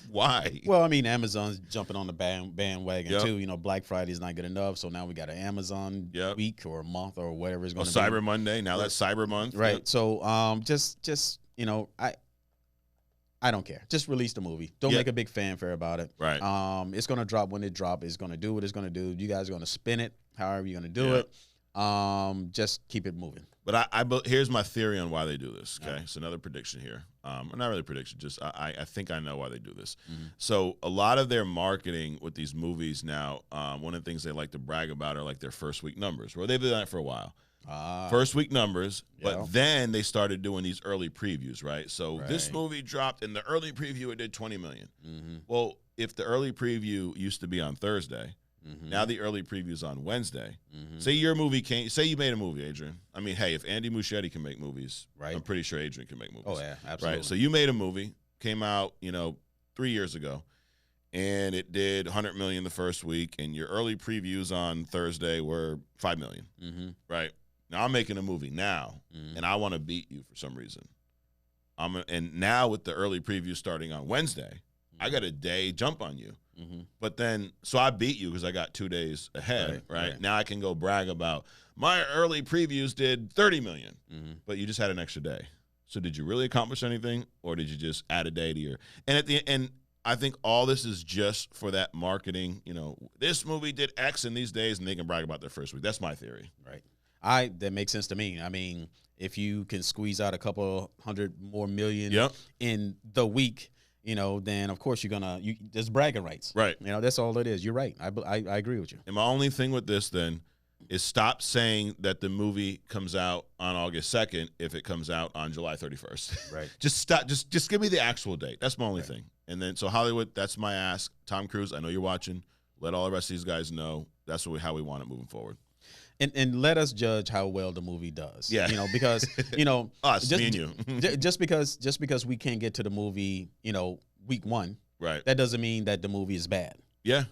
why? Well, I mean, Amazon's jumping on the bandwagon, too. Black Friday is not good enough, so now we got an Amazon week or a month or whatever it's going to be. Cyber Monday. Now that's Cyber Month. Right. Yep. So just I don't care. Just release the movie. Don't make a big fanfare about it. Right. It's going to drop when it drops. It's going to do what it's going to do. You guys are going to spin it however you're going to do it. Just keep it moving. But here's my theory on why they do this, okay? It's another prediction here. Not really a prediction, just I think I know why they do this. So a lot of their marketing with these movies now, one of the things they like to brag about are like their first week numbers. Well, they've been doing that for a while. First week numbers, but then they started doing these early previews, right? So this movie dropped in the early preview, it did 20 million. Well, if the early preview used to be on Thursday, now the early preview's on Wednesday. Say your movie say you made a movie, Adrian. I mean, hey, if Andy Muschietti can make movies, I'm pretty sure Adrian can make movies. Oh, yeah, absolutely. Right? So you made a movie, came out, 3 years ago, and it did 100 million the first week, and your early previews on Thursday were 5 million, right? Now I'm making a movie now, and I want to beat you for some reason. And now with the early preview starting on Wednesday, I got a day jump on you. But then, so I beat you because I got 2 days ahead, right? Now I can go brag about my early previews did 30 million, but you just had an extra day. So did you really accomplish anything, or did you just add a day to your? And at the end, I think all this is just for that marketing. This movie did X in these days, and they can brag about their first week. That's my theory. Right. That makes sense to me. I mean, if you can squeeze out a couple hundred more million in the week, then of course there's bragging rights. Right. That's all it is. You're right. I agree with you. And my only thing with this then is stop saying that the movie comes out on August 2nd if it comes out on July 31st. Right. Just stop. Just give me the actual date. That's my only thing. And then, so Hollywood, that's my ask. Tom Cruise, I know you're watching. Let all the rest of these guys know that's how we want it moving forward. And let us judge how well the movie does. Yeah. Because us, me and you. just because we can't get to the movie, week one, right? That doesn't mean that the movie is bad. Yeah.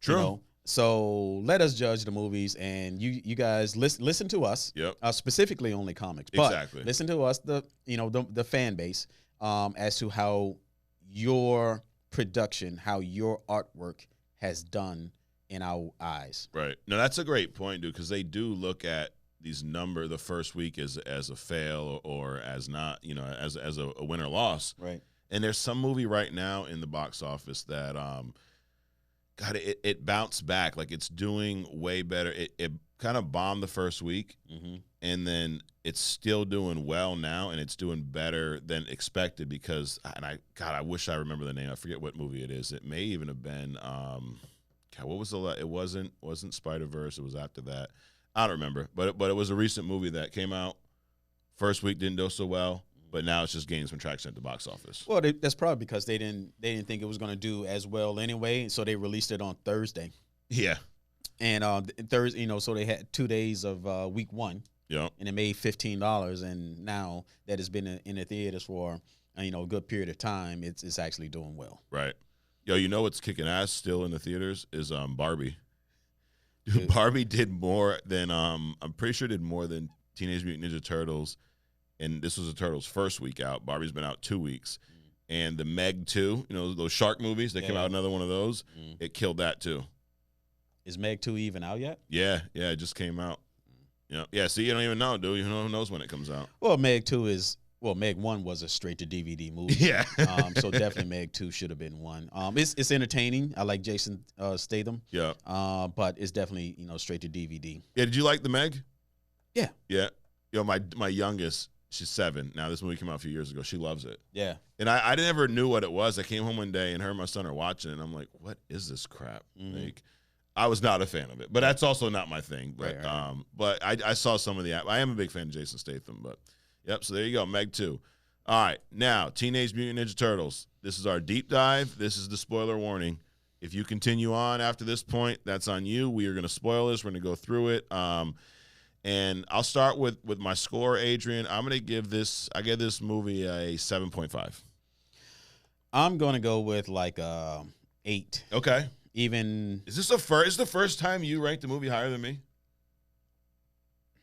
True. So let us judge the movies, and you guys listen to us. Yep. Specifically only comics. But listen to us, the fan base, as to how your production, how your artwork has done in our eyes. Right. No, that's a great point, dude, because they do look at the first week as a fail or as not, as a win or loss. Right. And there's some movie right now in the box office that God, it bounced back. Like, it's doing way better. It kind of bombed the first week, and then it's still doing well now, and it's doing better than expected because, I wish I remember the name. I forget what movie it is. It may even have been, what was it wasn't Spider-Verse. It was after that. I don't remember, but it was a recent movie that came out. First week didn't do so well, but now it's just gaining some traction at the box office. Well, that's probably because they didn't think it was going to do as well anyway, so they released it on Thursday. Yeah. And Thursday, so they had 2 days of week one. Yeah. And it made $15, and now that it's been in the theaters for a good period of time, it's actually doing well. Right. Yo, what's kicking ass still in the theaters is Barbie. Dude, Barbie did more than I'm pretty sure did more than Teenage Mutant Ninja Turtles, and this was the Turtles' first week out. Barbie's been out 2 weeks, and the Meg 2, those shark movies, they came out another one of those. It killed that too. Is Meg 2 even out yet? Yeah, it just came out. Yeah. See, you don't even know, dude. Who knows when it comes out? Well, Meg 1 was a straight to DVD movie. Yeah. So definitely Meg 2 should have been one. It's entertaining. I like Jason Statham. Yeah. But it's definitely straight to DVD. Yeah. Did you like the Meg? Yeah. Yeah. My youngest, she's 7 now. This movie came out a few years ago. She loves it. Yeah. And I never knew what it was. I came home one day and her and my son are watching it, and I'm like, what is this crap? Like, I was not a fan of it, but that's also not my thing. But right. But I saw some of the. I am a big fan of Jason Statham, but yep. So there you go, Meg 2. All right, now Teenage Mutant Ninja Turtles. This is our deep dive. This is the spoiler warning. If you continue on after this point, that's on you. We are going to spoil this. We're going to go through it. And I'll start with my score, Adrian. I'm going to give this. I give this movie a 7.5. I'm going to go with like 8. Okay. Even is this the first time you ranked a movie higher than me?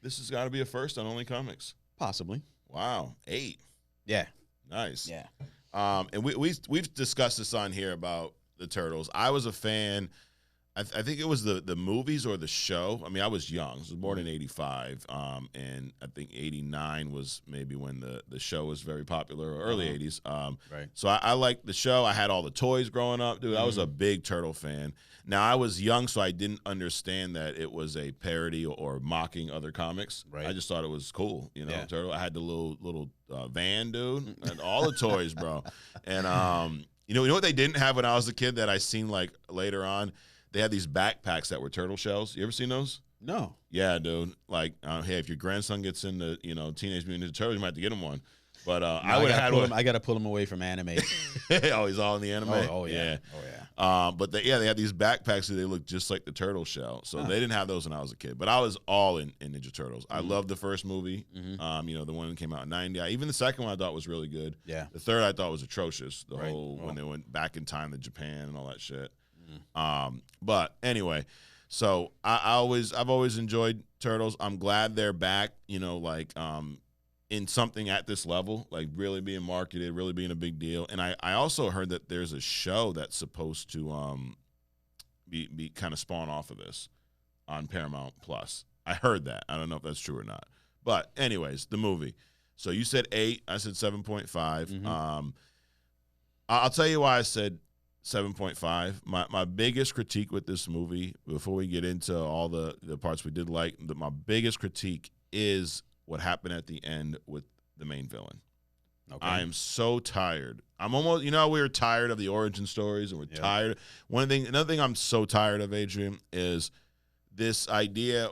This has got to be a first on Only Comics. Possibly. Wow, 8. Yeah. Nice. Yeah. And we've discussed this on here about the Turtles. I was a fan. I think it was the movies or the show. I mean, I was young. I was born in 85, and I think 89 was maybe when the show was very popular, or early 80s. Right. So I liked the show. I had all the toys growing up. Dude, I was a big Turtle fan. Now, I was young, so I didn't understand that it was a parody or mocking other comics. Right. I just thought it was cool, Yeah. Turtle. I had the little van, dude, and all the toys, bro. And, you know what they didn't have when I was a kid that I seen, like, later on? They had these backpacks that were turtle shells. You ever seen those? No. Yeah, dude. Like, hey, if your grandson gets into, Teenage Mutant Ninja Turtles, you might have to get him one. But I would have had one. I got to pull him away from anime. Oh, he's all in the anime? Oh, yeah. But they had these backpacks that they look just like the turtle shell. So they didn't have those when I was a kid. But I was all in Ninja Turtles. I loved the first movie, the one that came out in 90. Even the second one I thought was really good. Yeah. The third I thought was atrocious. When they went back in time to Japan and all that shit. But anyway, so I've always enjoyed Turtles. I'm glad they're back, in something at this level, like really being marketed, really being a big deal. And I also heard that there's a show that's supposed to be kind of spawn off of this on Paramount Plus. I heard that. I don't know if that's true or not. But anyways, the movie. So you said 8, I said 7.5. I'll tell you why I said 7.5. My biggest critique with this movie, before we get into all the parts we did like, my biggest critique is what happened at the end with the main villain. Okay. I am so tired. I'm almost, we were tired of the origin stories, and we're tired. Another thing I'm so tired of, Adrian, is this idea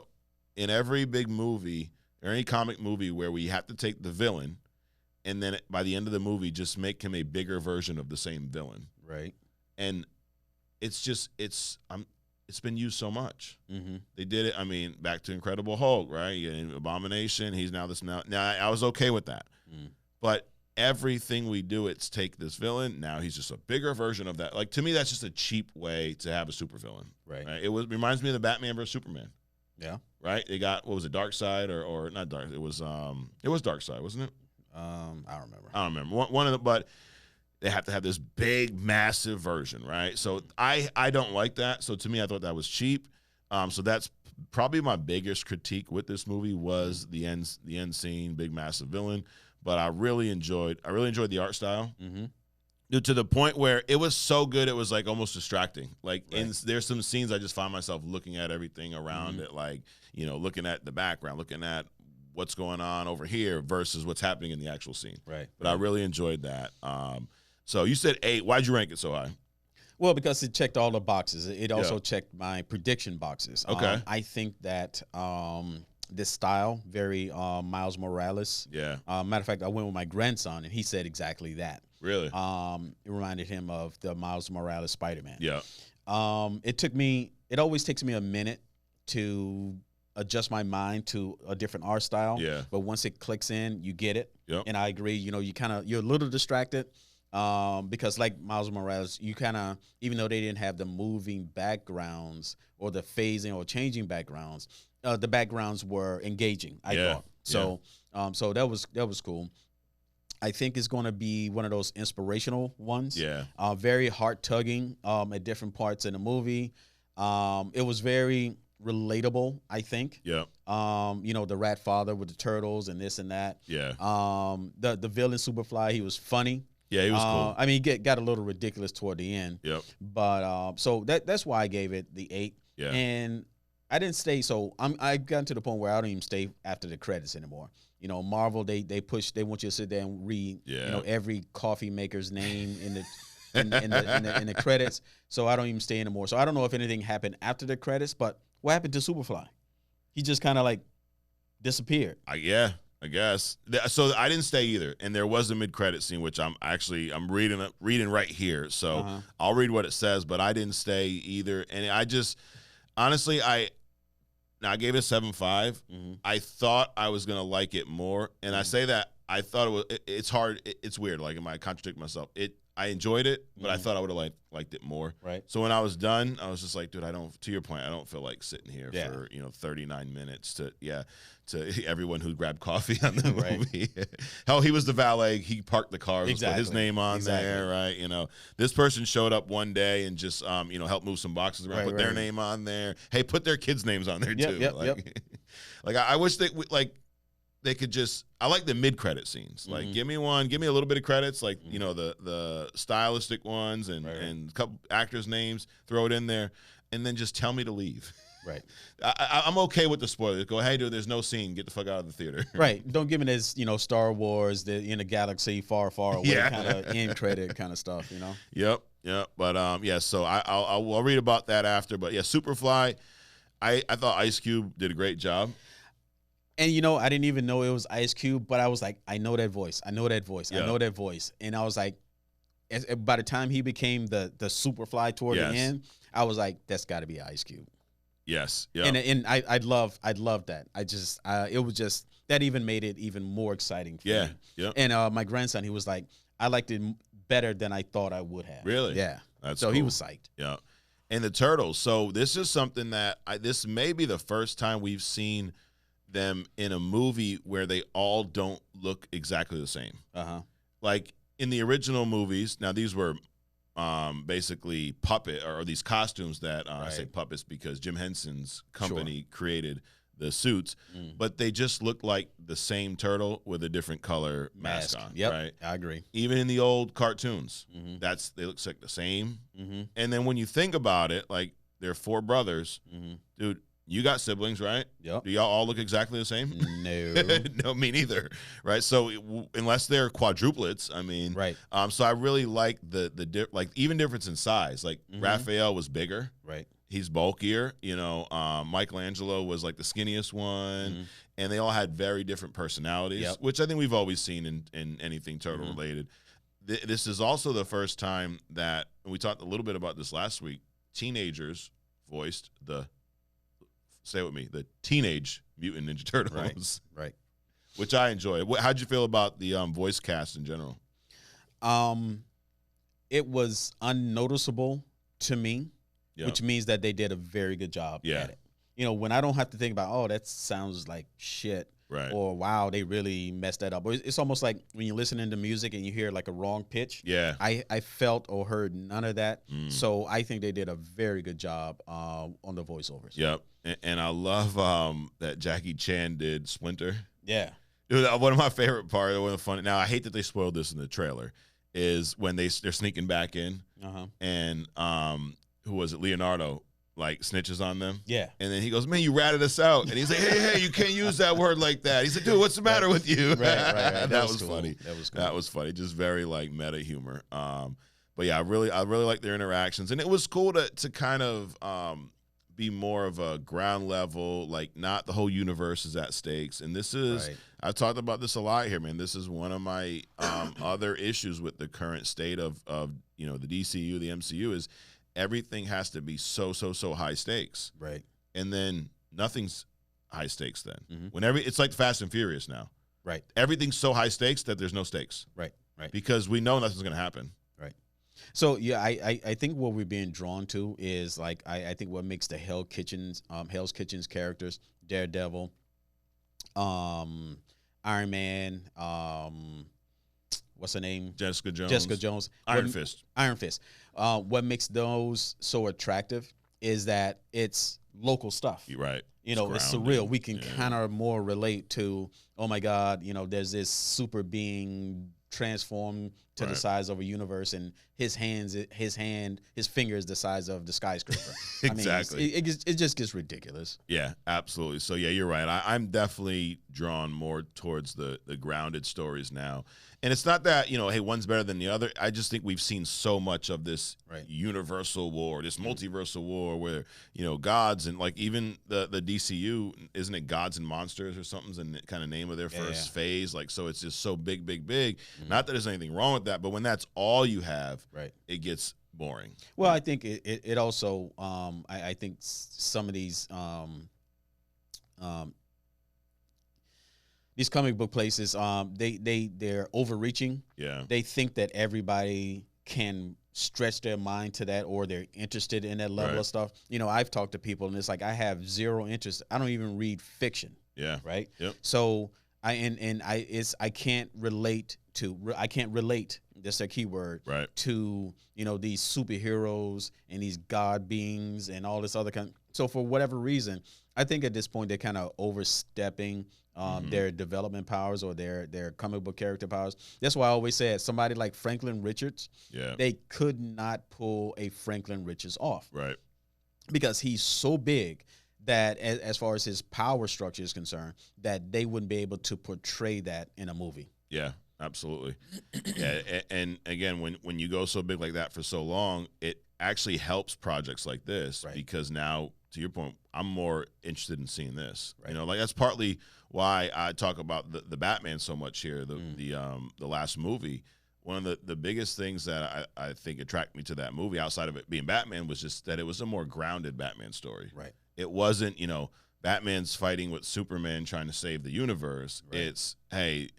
in every big movie or any comic movie where we have to take the villain and then by the end of the movie just make him a bigger version of the same villain. Right. And it's been used so much. They did it. I mean, back to Incredible Hulk, right? Abomination. He's now this now. Now I was okay with that, but everything we do, it's take this villain. Now he's just a bigger version of that. Like, to me, that's just a cheap way to have a supervillain. Right. It reminds me of the Batman versus Superman. Yeah. Right. They got, what was it, Darkseid or not Dark? It was Darkseid, wasn't it? I don't remember. One of the, but they have to have this big, massive version, right? So I don't like that. So to me, I thought that was cheap. So that's probably my biggest critique with this movie was the end scene, big massive villain. But I really enjoyed the art style. Dude, to the point where it was so good, it was like almost distracting. Like, there's some scenes I just find myself looking at everything around it, like, you know, looking at the background, looking at what's going on over here versus what's happening in the actual scene. But I really enjoyed that. So you said 8. Why'd you rank it so high? Well, because it checked all the boxes. It also checked my prediction boxes. Okay. I think that this style, very Miles Morales. Matter of fact, I went with my grandson, and he said exactly that. Really? It reminded him of the Miles Morales Spider-Man. It always takes me a minute to adjust my mind to a different art style. But once it clicks in, you get it. And I agree. You know, you're a little distracted. Because like Miles Morales, you kind of, even though they didn't have the moving backgrounds or the phasing or changing backgrounds, the backgrounds were engaging, I thought. So, so that was cool. I think it's going to be one of those inspirational ones. Very heart tugging at different parts in the movie. It was very relatable, I think. You know, the rat father with the turtles and this and that. The villain Superfly, he was funny. He was cool. I mean, he got a little ridiculous toward the end. But so that's why I gave it the 8. And I didn't stay. So I got to the point where I don't even stay after the credits anymore. You know, Marvel, they want you to sit there and read you know, every coffee maker's name in the credits. So I don't even stay anymore. So I don't know if anything happened after the credits, but what happened to Superfly? He just kind of like disappeared. I guess. So I didn't stay either, and there was a mid-credit scene, which I'm reading right here. So I'll read what it says, but I didn't stay either, and I just honestly I gave it a 7.5. I thought I was gonna like it more, and I say that I thought it's hard. It's weird. Like, am I contradicting myself? I enjoyed it, but I thought I would have liked it more. So when I was done, I was just like, dude, to your point, I don't feel like sitting here for 39 minutes to everyone who grabbed coffee on the movie. Hell, he was the valet. He parked the car. Put his name on there, right? You know, this person showed up one day and just helped move some boxes around, put their name on there. Hey, put their kids' names on there too. Like I wish they could just. I like the mid-credit scenes. Like, give me a little bit of credits, like you know, the stylistic ones and a couple actors' names. Throw it in there, and then just tell me to leave. I'm okay with the spoilers. Go, hey, dude, there's no scene. Get the fuck out of the theater. Don't give me this, Star Wars, in a galaxy far, far away kind of end credit kind of stuff, Yep. But so I'll read about that after. But yeah, Superfly, I thought Ice Cube did a great job. And, I didn't even know it was Ice Cube, but I was like, I know that voice. I know that voice. I know that voice. And I was like, by the time he became the Superfly toward the end, I was like, that's got to be Ice Cube. Yes. And I'd love that. It was just, that even made it even more exciting for me. And my grandson, he was like, I liked it better than I thought I would have. Really? Yeah. That's so cool. He was psyched. Yeah. And the Turtles. So this is something that this may be the first time we've seen them in a movie where they all don't look exactly the same. Like in the original movies, now these were basically puppet or these costumes that I say puppets because Jim Henson's company created the suits, but they just look like the same turtle with a different color mask on. Right? I agree. Even in the old cartoons, they look like the same. And then when you think about it, like they're 4 brothers, dude. You got siblings, right? Yep. Do y'all all look exactly the same? No. No, me neither. Right. So unless they're quadruplets, I mean, so I really like the even difference in size. Like Raphael was bigger. Right. He's bulkier. Michelangelo was like the skinniest one, and they all had very different personalities, which I think we've always seen in anything turtle related. This is also the first time that, and we talked a little bit about this last week. Teenagers voiced say it with me, the Teenage Mutant Ninja Turtles. Right. Which I enjoy. How'd you feel about the voice cast in general? It was unnoticeable to me, which means that they did a very good job at it. When I don't have to think about, that sounds like shit, Right. Or wow, they really messed that up. Or it's almost like when you're listening to music and you hear like a wrong pitch. Yeah. I felt or heard none of that. So I think they did a very good job on the voiceovers. Yep. And I love that Jackie Chan did Splinter. Yeah. Dude, one of my favorite parts, one of the fun. Now I hate that they spoiled this in the trailer, is when they're sneaking back in, and who was it? Leonardo like snitches on them. Yeah. And then he goes, "Man, you ratted us out." And he's like, "Hey, you can't use that word like that." He's like, "Dude, what's the matter with you?" Right. That was cool. funny. That was cool. That was funny. Just very like meta humor. But yeah, I really like their interactions, and it was cool to kind of be more of a ground level, like not the whole universe is at stakes. And this is, I've talked about this a lot here, man. This is one of my other issues with the current state of the DCU, the MCU, is everything has to be so high stakes. Right. And then nothing's high stakes then. Whenever it's like Fast and Furious now. Right. Everything's so high stakes that there's no stakes. Right. Because we know nothing's going to happen. So yeah, I think what we're being drawn to is like I think what makes the Hell's Kitchens characters, Daredevil, Iron Man, what's her name? Jessica Jones. Iron Fist. What makes those so attractive is that it's local stuff. You're right. It's surreal. We can kind of more relate to, oh my God, there's this super being transformed to the size of a universe, and his finger is the size of the skyscraper. Exactly. I mean, it just gets ridiculous. Yeah, absolutely. So yeah, you're right. I'm definitely drawn more towards the grounded stories now. And it's not that, hey, one's better than the other. I just think we've seen so much of this universal war, this multiversal war where, gods and like even the DCU, isn't it Gods and Monsters or something's the kind of name of their first phase? Like, so it's just so big. Not that there's anything wrong with that, but when that's all you have, it gets boring. Well, I think it also, I think some of these comic book places, they're overreaching. Yeah. They think that everybody can stretch their mind to that, or they're interested in that level of stuff. I've talked to people and it's like, I have zero interest. I don't even read fiction. Yeah. Right. Yep. So I can't relate. That's a key word. Right. To these superheroes and these god beings and all this other kind. So for whatever reason, I think at this point they're kind of overstepping their development powers or their comic book character powers. That's why I always said somebody like Franklin Richards, they could not pull a Franklin Richards off. Right. Because he's so big that as far as his power structure is concerned, that they wouldn't be able to portray that in a movie. Yeah, absolutely. Yeah, and again, when you go so big like that for so long, it actually helps projects like this because now, to your point, I'm more interested in seeing this. Right. That's partly why I talk about the Batman so much here, the last movie. One of the biggest things that I think attracted me to that movie, outside of it being Batman, was just that it was a more grounded Batman story. Right. It wasn't, Batman's fighting with Superman trying to save the universe. Right. It's, hey,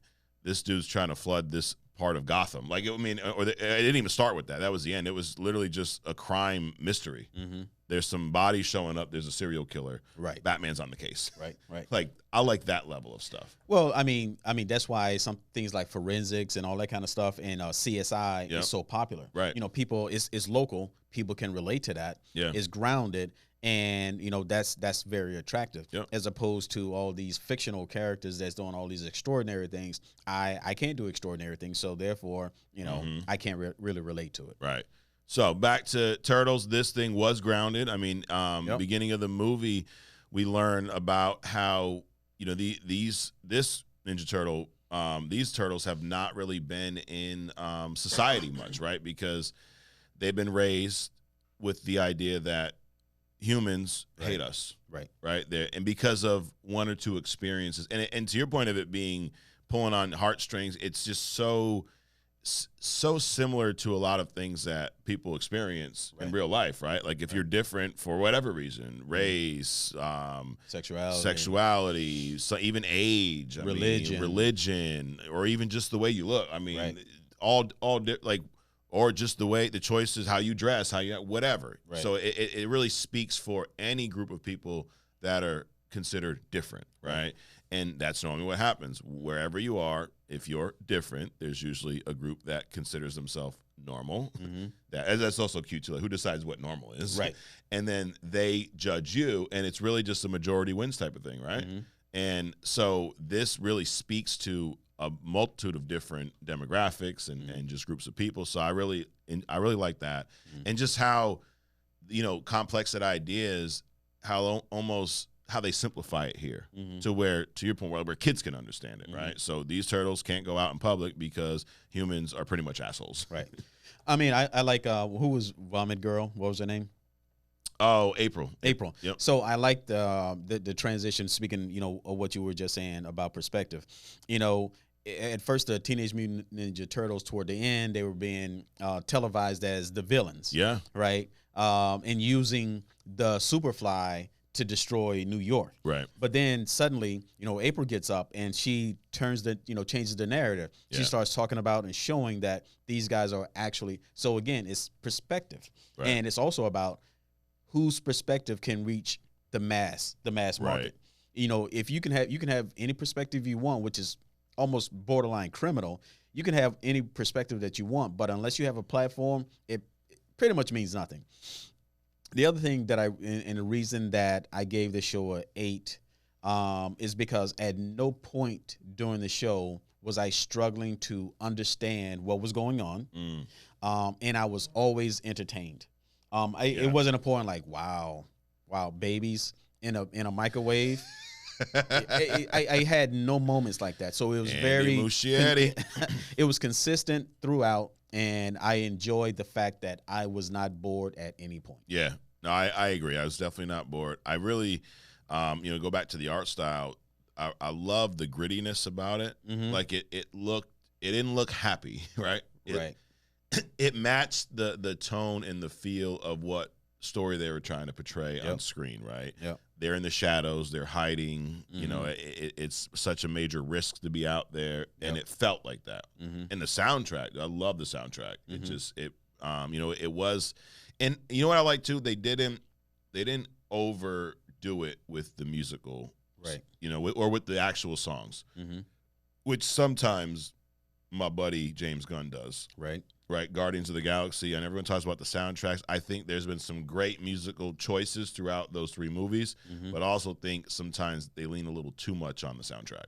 this dude's trying to flood this part of Gotham. Like, it didn't even start with that. That was the end. It was literally just a crime mystery. Mm-hmm. There's some bodies showing up. There's a serial killer. Right. Batman's on the case. Right. Like, I like that level of stuff. Well, I mean, that's why some things like forensics and all that kind of stuff and CSI is so popular. Right. People, it's local. People can relate to that. Yeah. It's grounded. And, that's very attractive as opposed to all these fictional characters that's doing all these extraordinary things. I can't do extraordinary things. So therefore, I can't really relate to it. Right. So back to Turtles, this thing was grounded. I mean, beginning of the movie, we learn about how, this Ninja Turtle, these turtles have not really been in society much, right? Because they've been raised with the idea that humans hate us, right there, and because of one or two experiences, and to your point of it being pulling on heartstrings, it's just so similar to a lot of things that people experience in real life, right? Like if you're different for whatever reason, race, sexuality, so even age, religion, or even just the way you look. I mean, or just the choices, how you dress, whatever. Right. So it really speaks for any group of people that are considered different, right? And that's normally what happens. Wherever you are, if you're different, there's usually a group that considers themselves normal. That's also cute too. Like, who decides what normal is? Right. And then they judge you, and it's really just a majority wins type of thing, right? And so this really speaks to a multitude of different demographics and just groups of people. So I really like that. And just how, complex that idea is, how they simplify it here to where, to your point, where kids can understand it, right? So these turtles can't go out in public because humans are pretty much assholes. Right. I mean, I like, who was Vomit Girl? What was her name? Oh, April. Yep. So I like the transition, speaking, of what you were just saying about perspective. At first, the Teenage Mutant Ninja Turtles, toward the end, they were being televised as the villains. Yeah. Right. And using the Superfly to destroy New York. Right. But then suddenly, April gets up and she changes the narrative. Yeah. She starts talking about and showing that these guys are actually, so again, it's perspective. Right. And it's also about whose perspective can reach the mass market. Right. If you can have any perspective you want, which is almost borderline criminal. You can have any perspective that you want, but unless you have a platform, it pretty much means nothing. The other thing that and the reason that I gave the show an 8 is because at no point during the show was I struggling to understand what was going on, and I was always entertained. It wasn't a point like, wow, babies in a microwave. I had no moments like that, so it was it was consistent throughout. And I enjoyed the fact that I was not bored at any point. Yeah, no, I agree. I was definitely not bored. I really, go back to the art style. I love the grittiness about it. Like it didn't look happy, right? Right. It matched the tone and the feel of what story they were trying to portray on screen, right? Yeah. They're in the shadows. They're hiding. It's such a major risk to be out there, and it felt like that. And the soundtrack, I love the soundtrack. It was, and you know what I like too? They didn't overdo it with the musical, right? Or with the actual songs, which sometimes my buddy James Gunn does, right? Right, Guardians of the Galaxy, and everyone talks about the soundtracks. I think there's been some great musical choices throughout those 3 movies, but I also think sometimes they lean a little too much on the soundtrack.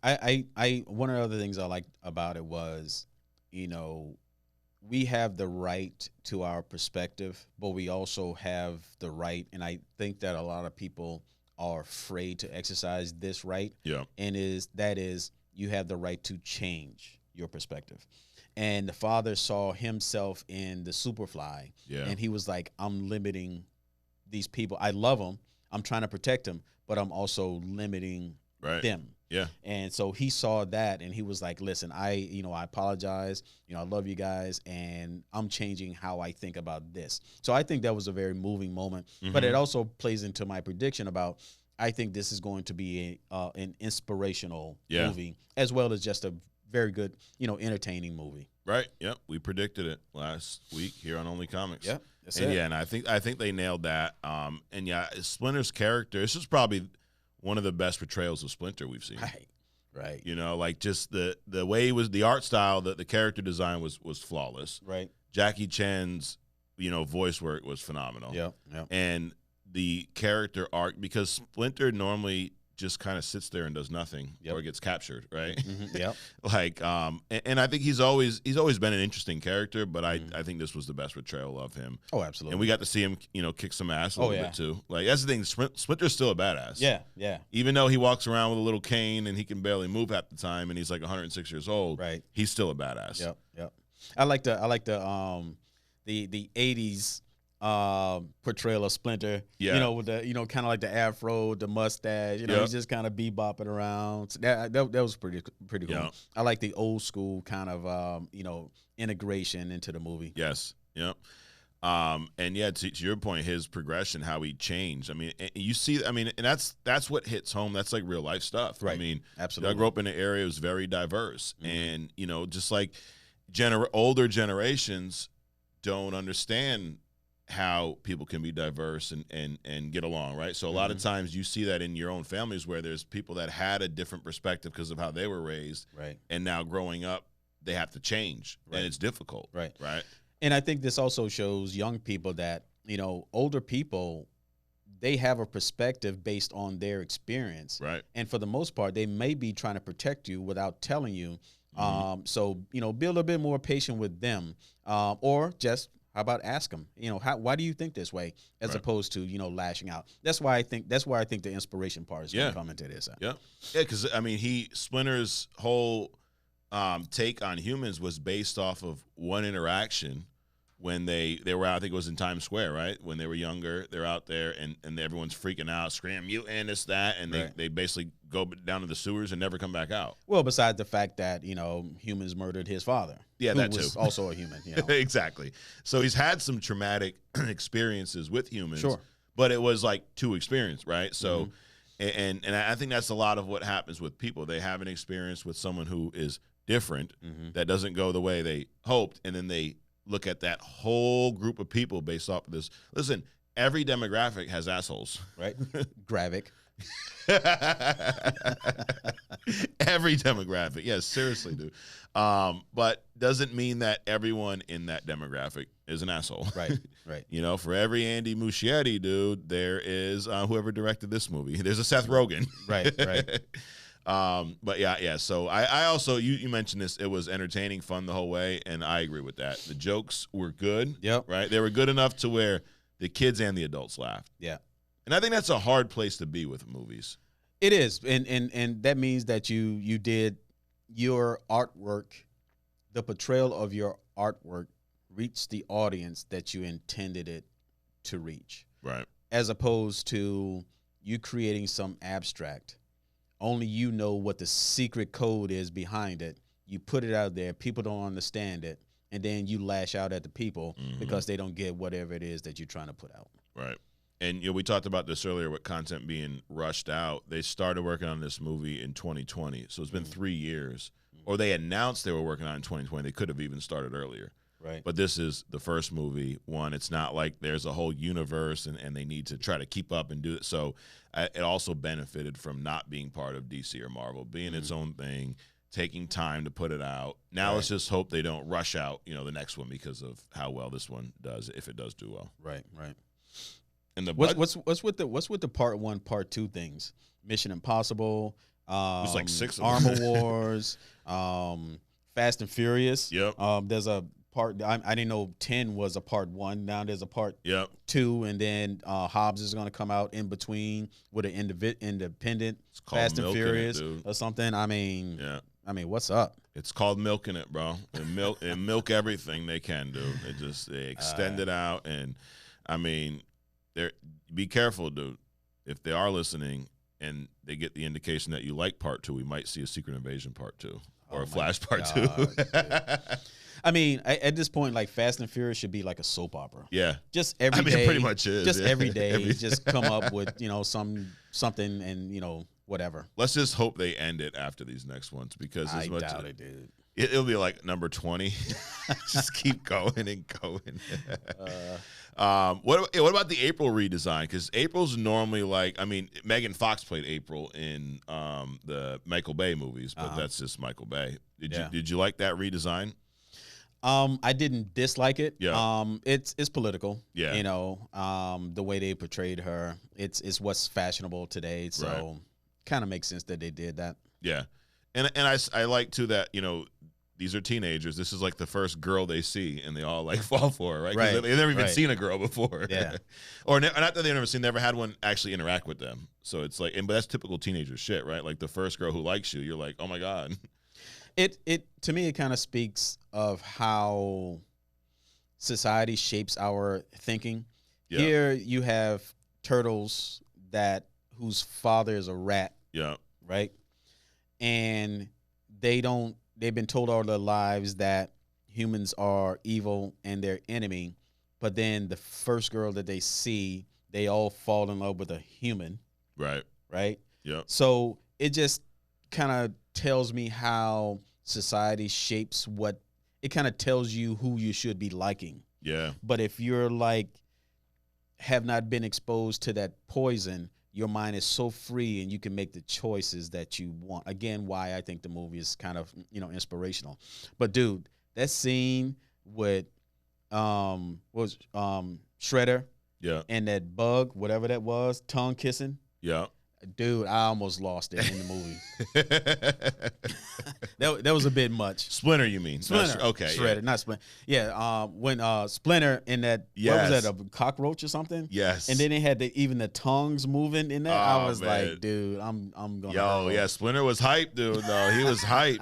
I one of the other things I liked about it was, we have the right to our perspective, but we also have the right, and I think that a lot of people are afraid to exercise this right. Yeah, and that is you have the right to change your perspective. And the father saw himself in the Superfly, and he was like, I'm limiting these people. I love them. I'm trying to protect them, but I'm also limiting them. Yeah. And so he saw that, and he was like, listen, I apologize. I love you guys, and I'm changing how I think about this. So I think that was a very moving moment, but it also plays into my prediction about, I think this is going to be an inspirational movie, as well as just a very good, entertaining movie. Right. Yep. We predicted it last week here on Only Comics. Yep. And I think they nailed that. And Splinter's character, this is probably one of the best portrayals of Splinter we've seen. Right. Like just the way the art style, the character design was flawless. Right. Jackie Chan's, voice work was phenomenal. Yeah. And the character arc, because Splinter normally just kind of sits there and does nothing or gets captured, right? Yep. And I think he's always been an interesting character, but I think this was the best portrayal of him. Oh, absolutely. And we got to see him, kick some ass a little bit too. Like, that's the thing. Splinter's still a badass. Yeah. Even though he walks around with a little cane and he can barely move half the time, and he's like 106 years old. Right. He's still a badass. Yep. I like the 80s portrayal of Splinter, with the kind of like the afro, the mustache, he's just kind of bebopping around. So that was pretty cool. Yep. I like the old school kind of integration into the movie. Yes. Yep. And to your point, his progression, how he changed. I mean, you see, and that's what hits home. That's like real life stuff. Right. I mean, absolutely. I grew up in an area that was very diverse, and just like older generations don't understand how people can be diverse and get along, right? So a lot of times you see that in your own families where there's people that had a different perspective because of how they were raised, right? And now growing up, they have to change, and it's difficult, right? And I think this also shows young people that, older people, they have a perspective based on their experience, right? And for the most part, they may be trying to protect you without telling you. So be a little bit more patient with them, or just how about ask them, why do you think this way, as opposed to lashing out. That's why I think the inspiration part is going to come into this. Because I mean, Splinter's whole take on humans was based off of one interaction when they were out. I think it was in Times Square, right? When they were younger, they're out there and everyone's freaking out, screaming mutant, this, that, and they basically go down to the sewers and never come back out. Well, besides the fact that humans murdered his father, who that was too, also a human. Exactly. So he's had some traumatic experiences with humans, sure, but it was like two experiences, right? So, and I think that's a lot of what happens with people. They have an experience with someone who is different, that doesn't go the way they hoped, and then they look at that whole group of people based off of this. Listen, every demographic has assholes. Right? Gravic. Every demographic. Yes, seriously, dude. But doesn't mean that everyone in that demographic is an asshole. Right. For every Andy Muschietti, dude, there is whoever directed this movie. There's a Seth Rogen. Right. But yeah. So I also, you mentioned this, it was entertaining, fun the whole way, and I agree with that. The jokes were good. Yep. Right. They were good enough to where the kids and the adults laughed. Yeah. And I think that's a hard place to be with movies. It is. And that means that you did your artwork, the portrayal of your artwork reached the audience that you intended it to reach. Right. As opposed to you creating some abstract. Only you know what the secret code is behind it. You put it out there, people don't understand it, and then you lash out at the people because they don't get whatever it is that you're trying to put out. Right. And we talked about this earlier with content being rushed out. They started working on this movie in 2020, so it's been 3 years. Or they announced they were working on it in 2020. They could have even started earlier. Right. But this is the first movie. One, it's not like there's a whole universe and they need to try to keep up and do it. So it also benefited from not being part of DC or Marvel, being its own thing, taking time to put it out. Now let's just hope they don't rush out, the next one because of how well this one does, if it does do well. Right. And the what's with the part 1, part 2 things? Mission Impossible. There's like 6 of Armor them. Wars. Fast and Furious. Yep. There's a part. I didn't know 10 was a part 1. Now there's a part 2, and then Hobbs is going to come out in between with an independent Fast and Furious or something. I mean, what's up? It's called milking it, bro. And milk everything they can do. They extend it out, and I mean, be careful, dude. If they are listening and they get the indication that you like part 2, we might see a Secret Invasion part 2 or a Flash part 2. I mean, at this point, like Fast and Furious should be like a soap opera. Yeah, just every day. It pretty much is. Just every day, just come up with something and whatever. Let's just hope they end it after these next ones because I doubt it, dude. It'll be like number 20. Just keep going and going. What about the April redesign? Because April's normally like, I mean, Megan Fox played April in the Michael Bay movies, but that's just Michael Bay. Did you like that redesign? I didn't dislike it. Yeah. It's political. Yeah. The way they portrayed her, it's what's fashionable today. So kind of makes sense that they did that. Yeah. And I like too that, these are teenagers. This is like the first girl they see, and they all like fall for her, right? Because they've never even seen a girl before. Yeah. Or not that they've never had one actually interact with them. So it's like, but that's typical teenager shit, right? Like the first girl who likes you, you're like, oh my God. It to me, it kind of speaks of how society shapes our thinking. Yeah. Here you have turtles whose father is a rat. Yeah. Right. And they've been told all their lives that humans are evil and their enemy. But then the first girl that they see, they all fall in love with a human. Right. Right. Yeah. So it just kind of tells me how society shapes it kind of tells you who you should be liking. Yeah. But if you're like have not been exposed to that poison, your mind is so free and you can make the choices that you want. Again, why I think the movie is kind of, inspirational. But dude, that scene with Shredder, and that bug, whatever that was, tongue kissing. Yeah. Dude, I almost lost it in the movie. that was a bit much. Splinter, you mean? Splinter. Okay. Shredder, not Splinter. Yeah, when Splinter in that, what was that, a cockroach or something? Yes. And then they had even the tongues moving in that. I was like, dude, I'm going to. Yo, yeah, Splinter was hype, dude. No, he was hype.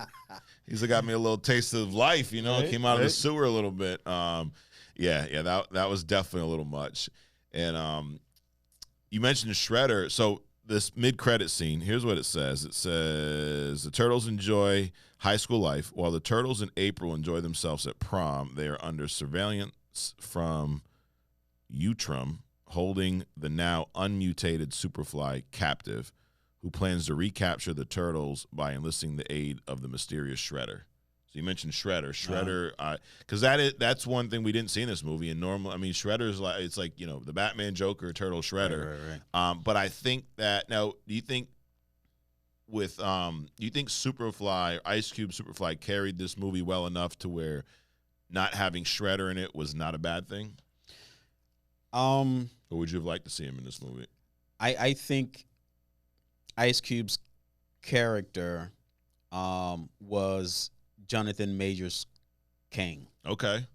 He's got me a little taste of life, Right, came out of the sewer a little bit. Yeah, that was definitely a little much. And you mentioned Shredder. So this mid-credit scene, here's what it says. It says, the Turtles enjoy high school life. While the Turtles and April enjoy themselves at prom, they are under surveillance from Utrum, holding the now unmutated Superfly captive, who plans to recapture the Turtles by enlisting the aid of the mysterious Shredder. So you mentioned Shredder, because that's one thing we didn't see in this movie. And Shredder's it's like the Batman, Joker, Turtle, Shredder. Right. But I think that now, do you think Superfly, Ice Cube, Superfly carried this movie well enough to where not having Shredder in it was not a bad thing? Or would you have liked to see him in this movie? I think Ice Cube's character was Jonathan Majors' Kang. Okay.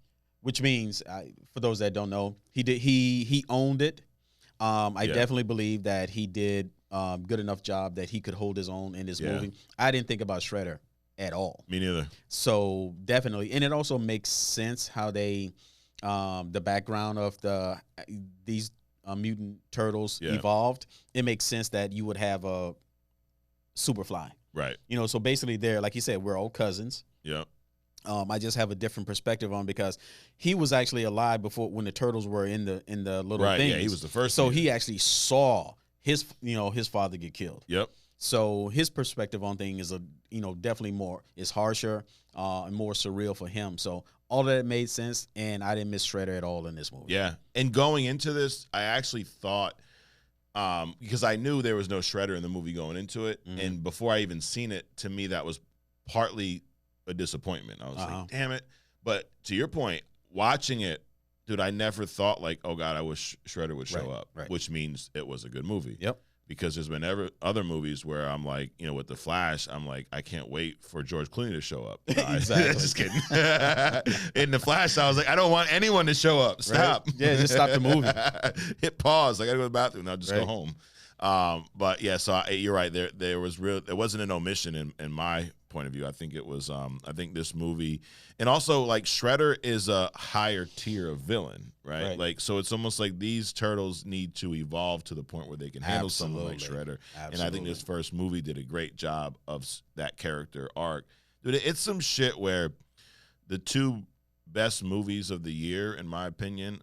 Which means, for those that don't know, he owned it. I definitely believe that he did good enough job that he could hold his own in this movie. I didn't think about Shredder at all. Me neither. So definitely, and it also makes sense how they, the background of these mutant turtles evolved. It makes sense that you would have a Superfly. Right. So basically they're, like you said, we're all cousins. Yeah. I just have a different perspective on, because he was actually alive before, when the turtles were in the little things. Yeah, he was the first. So he actually saw his father get killed. Yep. So his perspective on things is definitely is harsher and more surreal for him. So all of that made sense, and I didn't miss Shredder at all in this movie. Yeah. And going into this, I actually thought, because I knew there was no Shredder in the movie going into it, and before I even seen it, to me that was partly a disappointment. I was like, damn it. But to your point, watching it, dude, I never thought like, oh God, I wish Shredder would show up, which means it was a good movie. Yep. Because there's been other movies where I'm like, with The Flash, I'm like, I can't wait for George Clooney to show up. Exactly. Just kidding. In The Flash, I was like, I don't want anyone to show up. Stop. Right? Yeah, just stop the movie. Hit pause. I got to go to the bathroom. Now just go home. But yeah, so you're right. There wasn't an omission in my point of view. I think it was. I think this movie, and also like Shredder is a higher tier of villain, right? Like, so it's almost like these turtles need to evolve to the point where they can handle someone like Shredder. And I think this first movie did a great job of that character arc. Dude, it's some shit where the two best movies of the year, in my opinion,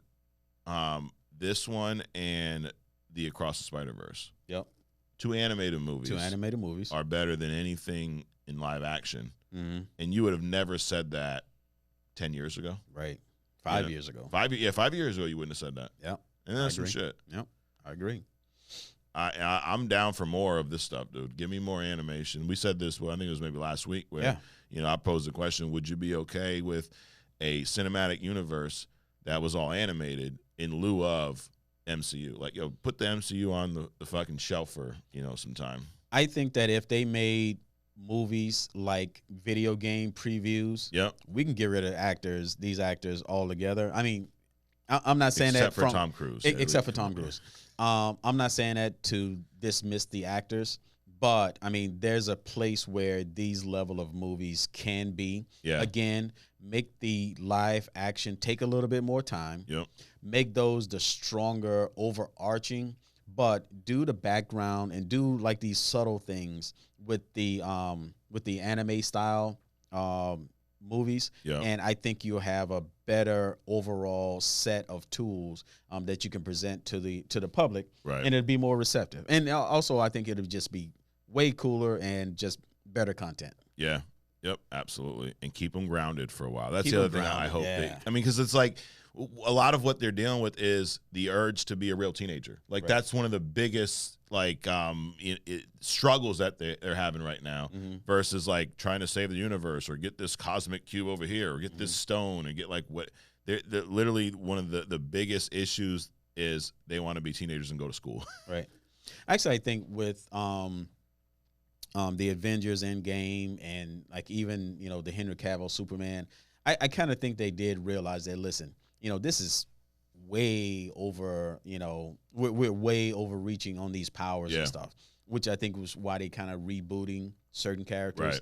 this one and the Across the Spider-Verse. Yep. Two animated movies are better than anything in live action. And you would have never said that 10 years ago. Right. 5 years ago. 5 years ago you wouldn't have said that. Yeah. And that's some shit. Yep. I agree. I'm down for more of this stuff, dude. Give me more animation. We said this, I think it was maybe last week, where I posed the question, would you be okay with a cinematic universe that was all animated in lieu of MCU? Like, put the MCU on the fucking shelf for, some time. I think that if they made movies like video game previews, we can get rid of these actors altogether. I mean, I'm not saying except for Tom Cruise. Except for Tom Cruise. I'm not saying that to dismiss the actors, but I mean, there's a place where these level of movies can be. Again, make the live action take a little bit more time. Make those the stronger overarching, but do the background and do like these subtle things with the anime style movies. And I think you'll have a better overall set of tools that you can present to the public, and it'll be more receptive. And also, I think it'll just be way cooler and just better content. Yeah. Yep, absolutely. And keep them grounded for a while. That's the other thing I hope because it's like a lot of what they're dealing with is the urge to be a real teenager. Like that's one of the biggest struggles that they're having right now versus like trying to save the universe or get this cosmic cube over here or get this stone and get like what they're literally one of the biggest issues is they want to be teenagers and go to school. Right. Actually, I think with the Avengers Endgame and like even, the Henry Cavill Superman, I kind of think they did realize that, listen, this is way over, we're way overreaching on these powers and stuff, which I think was why they kind of rebooting certain characters,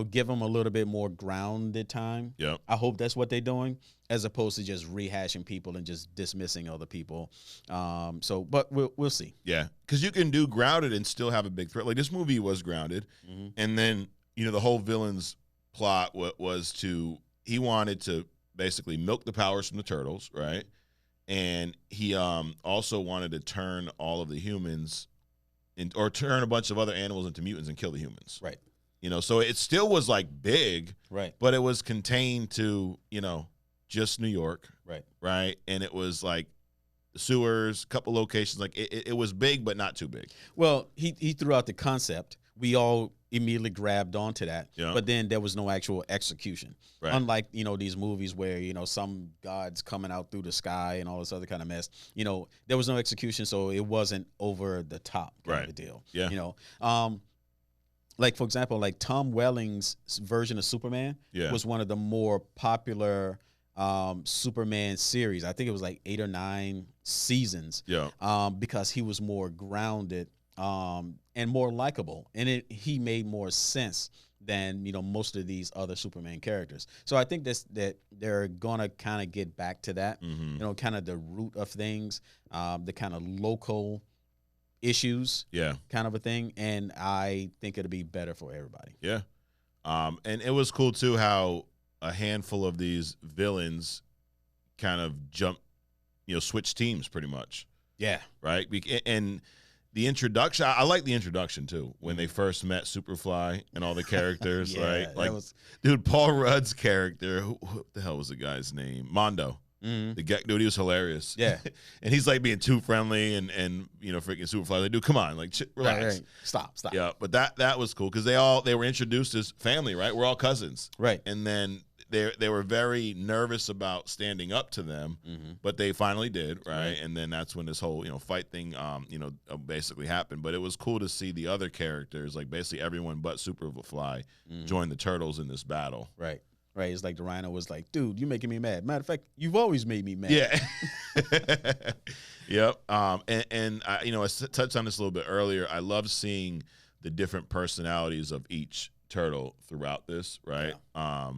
give them a little bit more grounded time. Yeah, I hope that's what they're doing, as opposed to just rehashing people and just dismissing other people. But we'll see. Yeah, because you can do grounded and still have a big threat. Like this movie was grounded, and then the whole villain's plot was he wanted to basically milk the powers from the turtles, right? And he also wanted to turn all of the humans or turn a bunch of other animals into mutants and kill the humans. Right. So it still was like big, right? But it was contained to, just New York. Right. Right. And it was like the sewers, a couple locations. Like it was big, but not too big. Well, he threw out the concept. We all immediately grabbed onto that, but then there was no actual execution. Right. Unlike, these movies where, some gods coming out through the sky and all this other kind of mess, there was no execution. So it wasn't over the top kind of a deal. Yeah. Like, for example, like Tom Welling's version of Superman was one of the more popular Superman series. I think it was like 8 or 9 seasons. Yeah. Because he was more grounded and more likable, and he made more sense than most of these other Superman characters. So I think that they're gonna kind of get back to that, kind of the root of things, the kind of local issues, kind of a thing, and I think it'll be better for everybody. Yeah, and it was cool too how a handful of these villains kind of switch teams pretty much. Yeah, right, and the introduction, I like the introduction too. When they first met Superfly and all the characters, right? Like, dude, Paul Rudd's character, what the hell was the guy's name? Mondo. The guy, dude, he was hilarious. Yeah, and he's like being too friendly and freaking Superfly. Like, dude, come on, like, relax, right. Stop. Yeah, but that was cool because they were introduced as family, right? We're all cousins, right? And then they were very nervous about standing up to them, but they finally did, right? And then that's when this whole fight thing basically happened. But it was cool to see the other characters, like basically everyone but Superfly, join the Turtles in this battle. Right. It's like the Rhino was like, dude, you're making me mad. Matter of fact, you've always made me mad. Yeah. Yep. And I, I touched on this a little bit earlier. I love seeing the different personalities of each turtle throughout this, right? Yeah.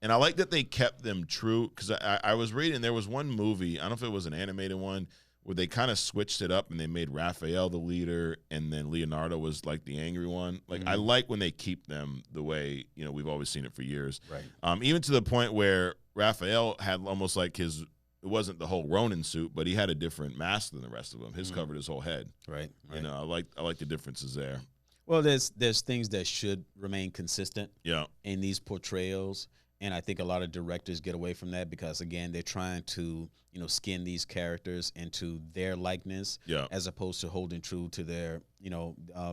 And I like that they kept them true because I was reading, there was one movie, I don't know if it was an animated one, where they kind of switched it up and they made Raphael the leader and then Leonardo was like the angry one. Like I like when they keep them the way, we've always seen it for years. Right. Even to the point where Raphael had almost like it wasn't the whole Ronin suit, but he had a different mask than the rest of them. His covered his whole head. Right. I like the differences there. Well, there's things that should remain consistent in these portrayals. And I think a lot of directors get away from that because, again, they're trying to, skin these characters into their likeness as opposed to holding true to their,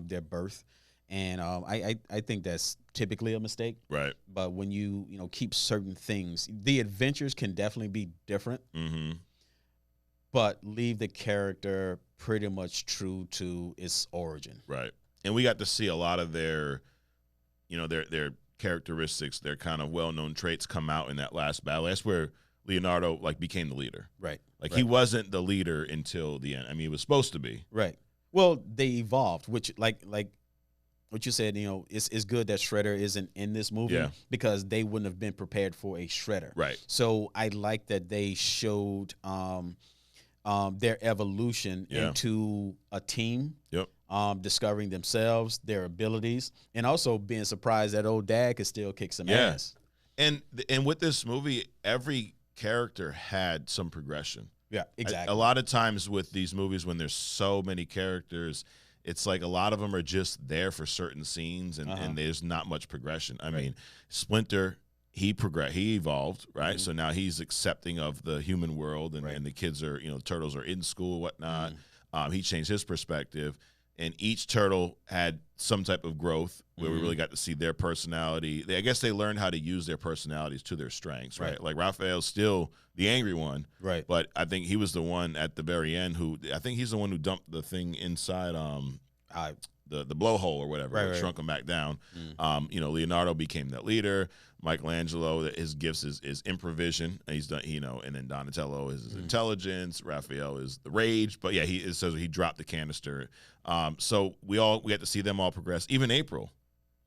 their birth. And I think that's typically a mistake. Right. But when you keep certain things, the adventures can definitely be different, but leave the character pretty much true to its origin. Right. And we got to see a lot of their characteristics, their kind of well-known traits come out in that last battle. That's where Leonardo became the leader. Right. He wasn't the leader until the end. I mean, he was supposed to be. Right. Well, they evolved, which like what you said, it's good that Shredder isn't in this movie because they wouldn't have been prepared for a Shredder. Right. So I like that they showed their evolution into a team. Yep. Discovering themselves, their abilities, and also being surprised that old dad could still kick some ass. And with this movie, every character had some progression. Yeah, exactly. A lot of times with these movies, when there's so many characters, it's like a lot of them are just there for certain scenes, and there's not much progression. I mean, Splinter, he evolved, right? So now he's accepting of the human world, and the kids are, turtles are in school, whatnot. He changed his perspective, and each turtle had some type of growth where we really got to see their personality. I guess they learned how to use their personalities to their strengths, right? Like Raphael's still the angry one, right? But I think he was the one at the very end I think he's the one who dumped the thing inside the blowhole or whatever, shrunk him back down. Leonardo became that leader. Michelangelo, his gifts is improvisation. He's done, and then Donatello is his intelligence. Raphael is the rage. But yeah, it says he dropped the canister. So we had to see them all progress. Even April,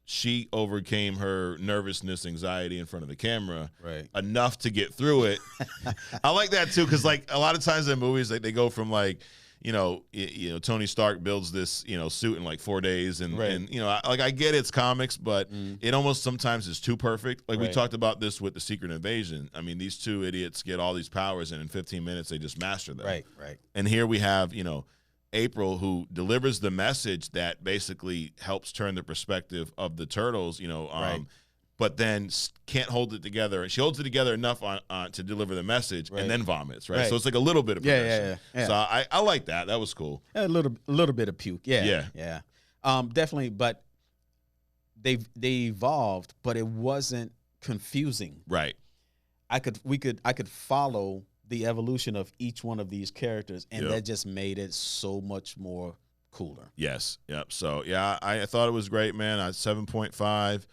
she overcame her nervousness, anxiety in front of the camera enough to get through it. I like that too, because like a lot of times in movies, they go from like, Tony Stark builds this, suit in like 4 days, and I get it's comics, but it almost sometimes is too perfect. Like we talked about this with the Secret Invasion. I mean, these two idiots get all these powers, and in 15 minutes they just master them. Right. And here we have, April, who delivers the message that basically helps turn the perspective of the turtles, but then can't hold it together. And she holds it together enough to deliver the message, and then vomits, right? So it's like a little bit of progression. Yeah. So I like that. That was cool. A little bit of puke. Yeah. Definitely, but they evolved, but it wasn't confusing. Right. I could follow the evolution of each one of these characters, and that just made it so much more cooler. Yes. Yep. So yeah, I thought it was great, man. 7.5.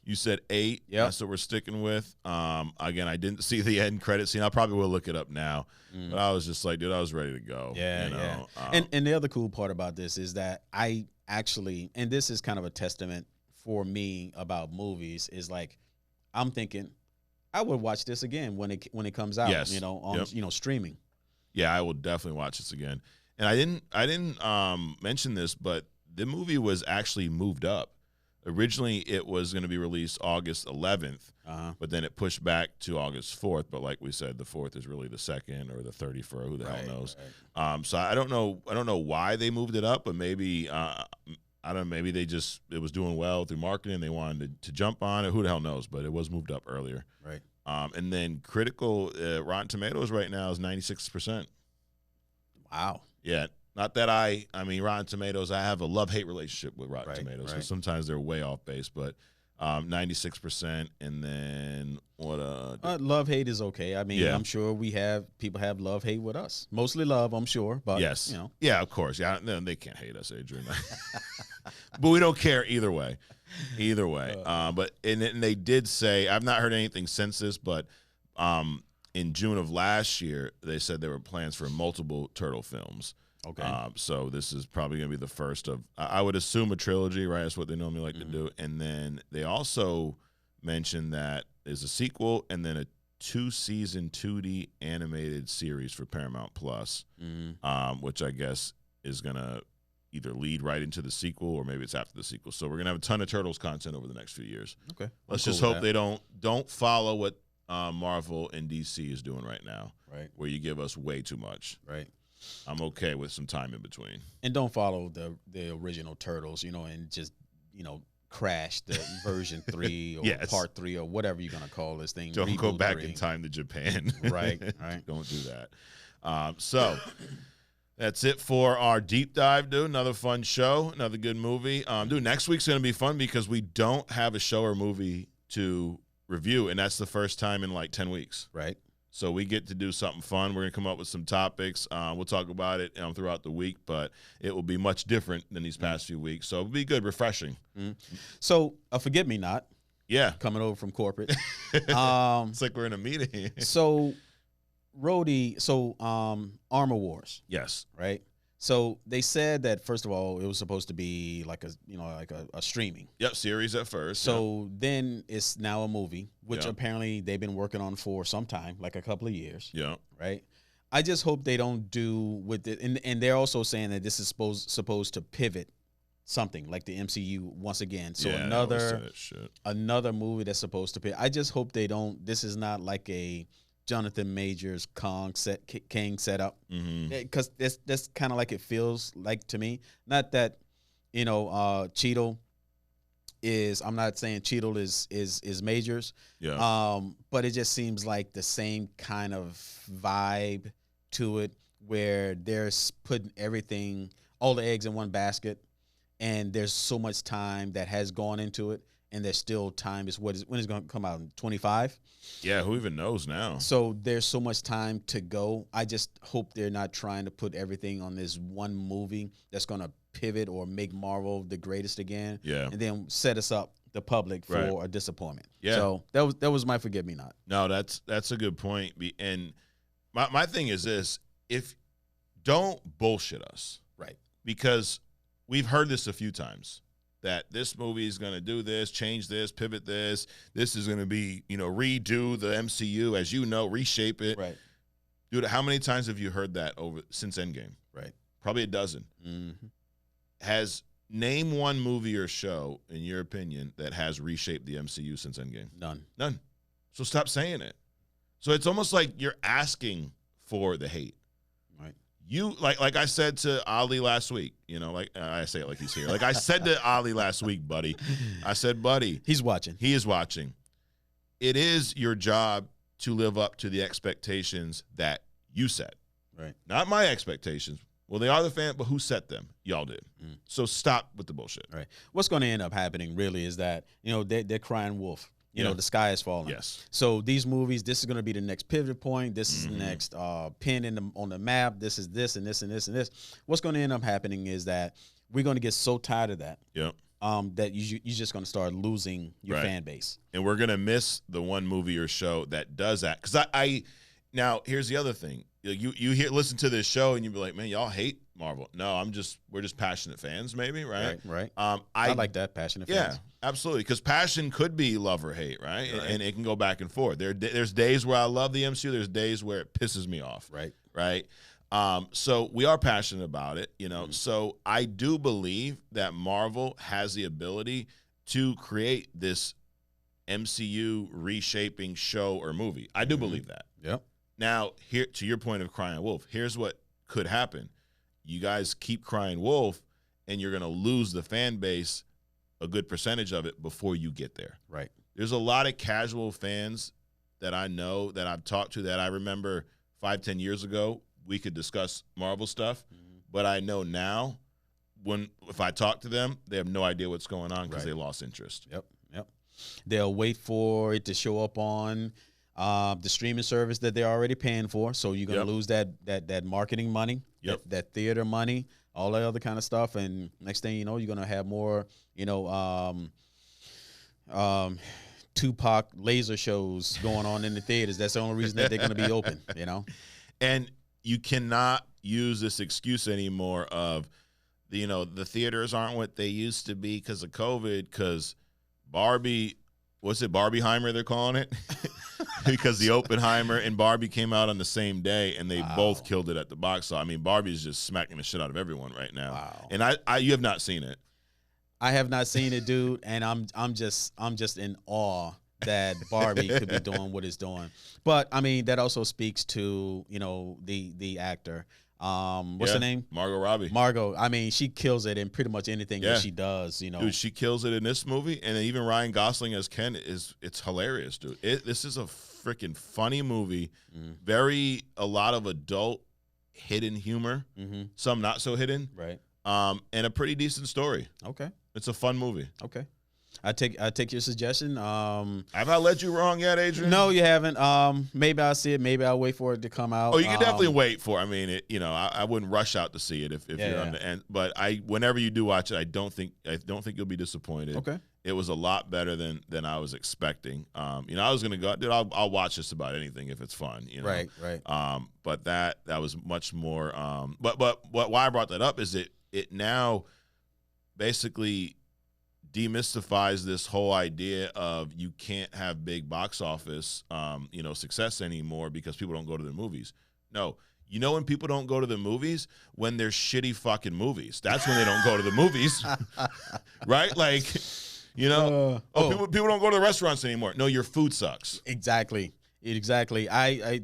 You said 8. Yeah. That's what we're sticking with. Again, I didn't see the end credit scene. I probably will look it up now. But I was just like, dude, I was ready to go. Yeah. And the other cool part about this is that I actually, and this is kind of a testament for me about movies, is like, I'm thinking I would watch this again when it comes out. Yes. On streaming. Yeah, I will definitely watch this again. And I didn't mention this, but the movie was actually moved up. Originally, it was going to be released August 11th, but then it pushed back to August 4th. But like we said, the 4th is really the 2nd or the 31st. Who the hell knows? Right. So I don't know why they moved it up, but maybe I don't know. Maybe it was doing well through marketing. They wanted to jump on it. Who the hell knows? But it was moved up earlier. Right. And then critical Rotten Tomatoes right now is 96%. Wow. Yeah. Not that I mean, Rotten Tomatoes, I have a love-hate relationship with Rotten Tomatoes. So sometimes they're way off base, but 96%. And then what? Love-hate is okay. I mean, I'm sure people have love-hate with us. Mostly love, I'm sure. But, yes. Yeah, of course. Yeah, no, they can't hate us, Adrian. But we don't care either way. Either way. But they did say, I've not heard anything since this, but in June of last year, they said there were plans for multiple Turtle films. Okay. So this is probably going to be the first of, I would assume, a trilogy, right? That's what they normally like to do. And then they also mentioned that there's a sequel and then a 2-season 2D animated series for Paramount Plus, which I guess is going to either lead right into the sequel or maybe it's after the sequel. So we're going to have a ton of Turtles content over the next few years. Okay. Let's just hope they don't follow what Marvel and DC is doing right now, right? Where you give us way too much. Right. I'm okay with some time in between. And don't follow the original Turtles, and just, crash the version 3 or part 3 or whatever you're going to call this thing. Don't go back in time to Japan. Right. Don't do that. So that's it for our deep dive, dude. Another fun show, another good movie. Dude, next week's going to be fun because we don't have a show or movie to review, and that's the first time in like 10 weeks. Right. So we get to do something fun. We're going to come up with some topics. We'll talk about it throughout the week, but it will be much different than these past few weeks. So it'll be good, refreshing. So Forget Me Not. Yeah. Coming over from corporate. It's like we're in a meeting. So Armor Wars. Yes. Right? So they said that, first of all, it was supposed to be like a streaming. Yep, series at first. So then it's now a movie, which apparently they've been working on for some time, like a couple of years. Yeah. Right? I just hope they don't do with it. And they're also saying that this is supposed to pivot something like the MCU once again. So another movie that's supposed to pivot. I just hope they don't. This is not like a Jonathan Majors Kang setup, because that's kind of like it feels like to me. Not that Cheadle is, I'm not saying Cheadle is Majors. Yeah. But it just seems like the same kind of vibe to it, where they're putting everything, all the eggs in one basket, and there's so much time that has gone into it, and there's still time. When it's going to come out, in 25? Yeah, who even knows now? So there's so much time to go. I just hope they're not trying to put everything on this one movie that's going to pivot or make Marvel the greatest again. Yeah. And then set us up, the public, for a disappointment. Yeah. So that was my forget me not. No, that's a good point. And my thing is this: if don't bullshit us, right? Because we've heard this a few times, that this movie is going to do this, change this, pivot this. This is going to be, redo the MCU, as you know, reshape it. Right. Dude, how many times have you heard that since Endgame? Right. Probably a dozen. Mm-hmm. Name one movie or show, in your opinion, that has reshaped the MCU since Endgame? None. So stop saying it. So it's almost like you're asking for the hate. Right. You like I said to Ali last week, like I say it like he's here. Like I said to Ali last week, buddy. I said, buddy. He's watching. He is watching. It is your job to live up to the expectations that you set. Right. Not my expectations. Well, they are the fan, but who set them? Y'all did. So stop with the bullshit. Right. What's going to end up happening really is that, they're crying wolf. The sky is falling. Yes. So these movies, this is going to be the next pivot point. This is the next pin on the map. This is this and this and this and this. What's going to end up happening is that we're going to get so tired of that. Yep. That you're just going to start losing your fan base. And we're going to miss the one movie or show that does that. Because now here's the other thing. Listen to this show and you be like, man, y'all hate Marvel. No, we're just passionate fans, maybe, right? Right. I like that, passionate fans. Yeah, absolutely. Because passion could be love or hate, right? And it can go back and forth. There's days where I love the MCU. There's days where it pisses me off. Right. So we are passionate about it, So I do believe that Marvel has the ability to create this MCU reshaping show or movie. I do believe that. Yep. Now, here to your point of crying wolf, here's what could happen. You guys keep crying wolf, and you're going to lose the fan base, a good percentage of it, before you get there. Right. There's a lot of casual fans that I know, that I've talked to, that I remember 5-10 years ago, we could discuss Marvel stuff. But I know now, if I talk to them, they have no idea what's going on because they lost interest. Yep. They'll wait for it to show up on the streaming service that they're already paying for. So you're going to lose that marketing money, that theater money, all that other kind of stuff. And next thing you know, you're going to have more, Tupac laser shows going on in the theaters. That's the only reason that they're going to be open, And you cannot use this excuse anymore of, the theaters aren't what they used to be because of COVID, because Barbie, what's it, Barbieheimer they're calling it? Because the Oppenheimer and Barbie came out on the same day, and they both killed it at the box office. I mean, Barbie is just smacking the shit out of everyone right now. Wow. And you have not seen it. I have not seen it, dude, and I'm just in awe that Barbie could be doing what it's doing. But I mean, that also speaks to the actor. What's her name? Margot Robbie. Margot. I mean, she kills it in pretty much anything that she does. Dude, she kills it in this movie, and then even Ryan Gosling as Ken it's hilarious, dude. This is a freaking funny movie. A lot of adult hidden humor, some not so hidden, right? And a pretty decent story. Okay, it's a fun movie. Okay. I take your suggestion. Have I led you wrong yet, Adrian? No, you haven't. Maybe I'll see it. Maybe I'll wait for it to come out. Oh, you can definitely wait for it. I mean, I wouldn't rush out to see it if you're on the end. But whenever you do watch it, I don't think you'll be disappointed. Okay. It was a lot better than I was expecting. I was gonna go, dude. I'll watch just about anything if it's fun. Right. But that was much more. But why I brought that up is it now basically demystifies this whole idea of you can't have big box office, success anymore because people don't go to the movies. No, when people don't go to the movies, when there's shitty fucking movies. That's when they don't go to the movies, right? Like, people don't go to the restaurants anymore. No, your food sucks. Exactly. I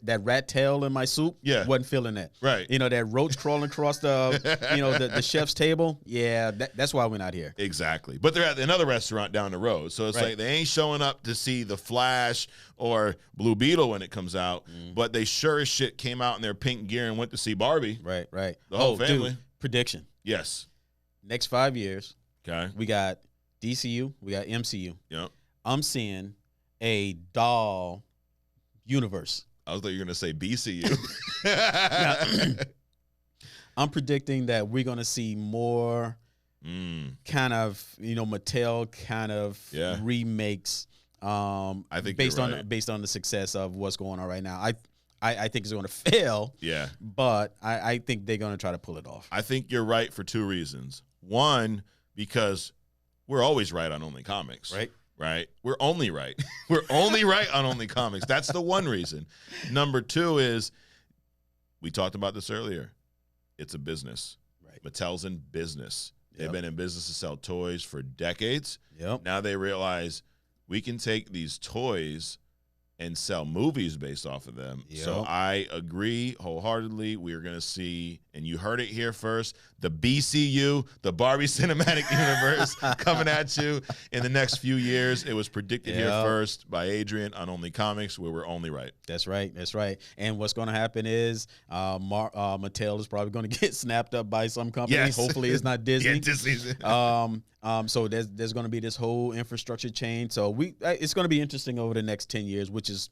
that rat tail in my soup. Yeah, wasn't feeling that. Right. You know, that roach crawling across the the chef's table. Yeah, that's why we're not here. Exactly. But they're at another restaurant down the road, so it's like they ain't showing up to see the Flash or Blue Beetle when it comes out, but they sure as shit came out in their pink gear and went to see Barbie. Right. The whole family. Dude, prediction. Yes. Next 5 years. Okay. We got DCU. We got MCU. Yep. I'm seeing a doll universe. I thought you were going to say BCU. I'm predicting that we're going to see more kind of, Mattel kind of remakes. I think based you're on right. based on the success of what's going on right now. I think it's going to fail. Yeah. But I think they're going to try to pull it off. I think you're right for 2 reasons. One, because we're always right on Only Comics. Right? We're only right. We're only right on Only Comics. That's the one reason. Number 2 is, we talked about this earlier, it's a business. Right. Mattel's in business. They've been in business to sell toys for decades. Yep. Now they realize we can take these toys and sell movies based off of them. Yep. So I agree wholeheartedly. We're going to see, and you heard it here first, the BCU, the Barbie Cinematic Universe, coming at you in the next few years. It was predicted here first by Adrian on Only Comics, where we're only right. That's right. And what's going to happen is Mattel is probably going to get snapped up by some company. Yes. Hopefully it's not Disney. Yeah, Disney's. So there's going to be this whole infrastructure change. So it's going to be interesting over the next 10 years, which is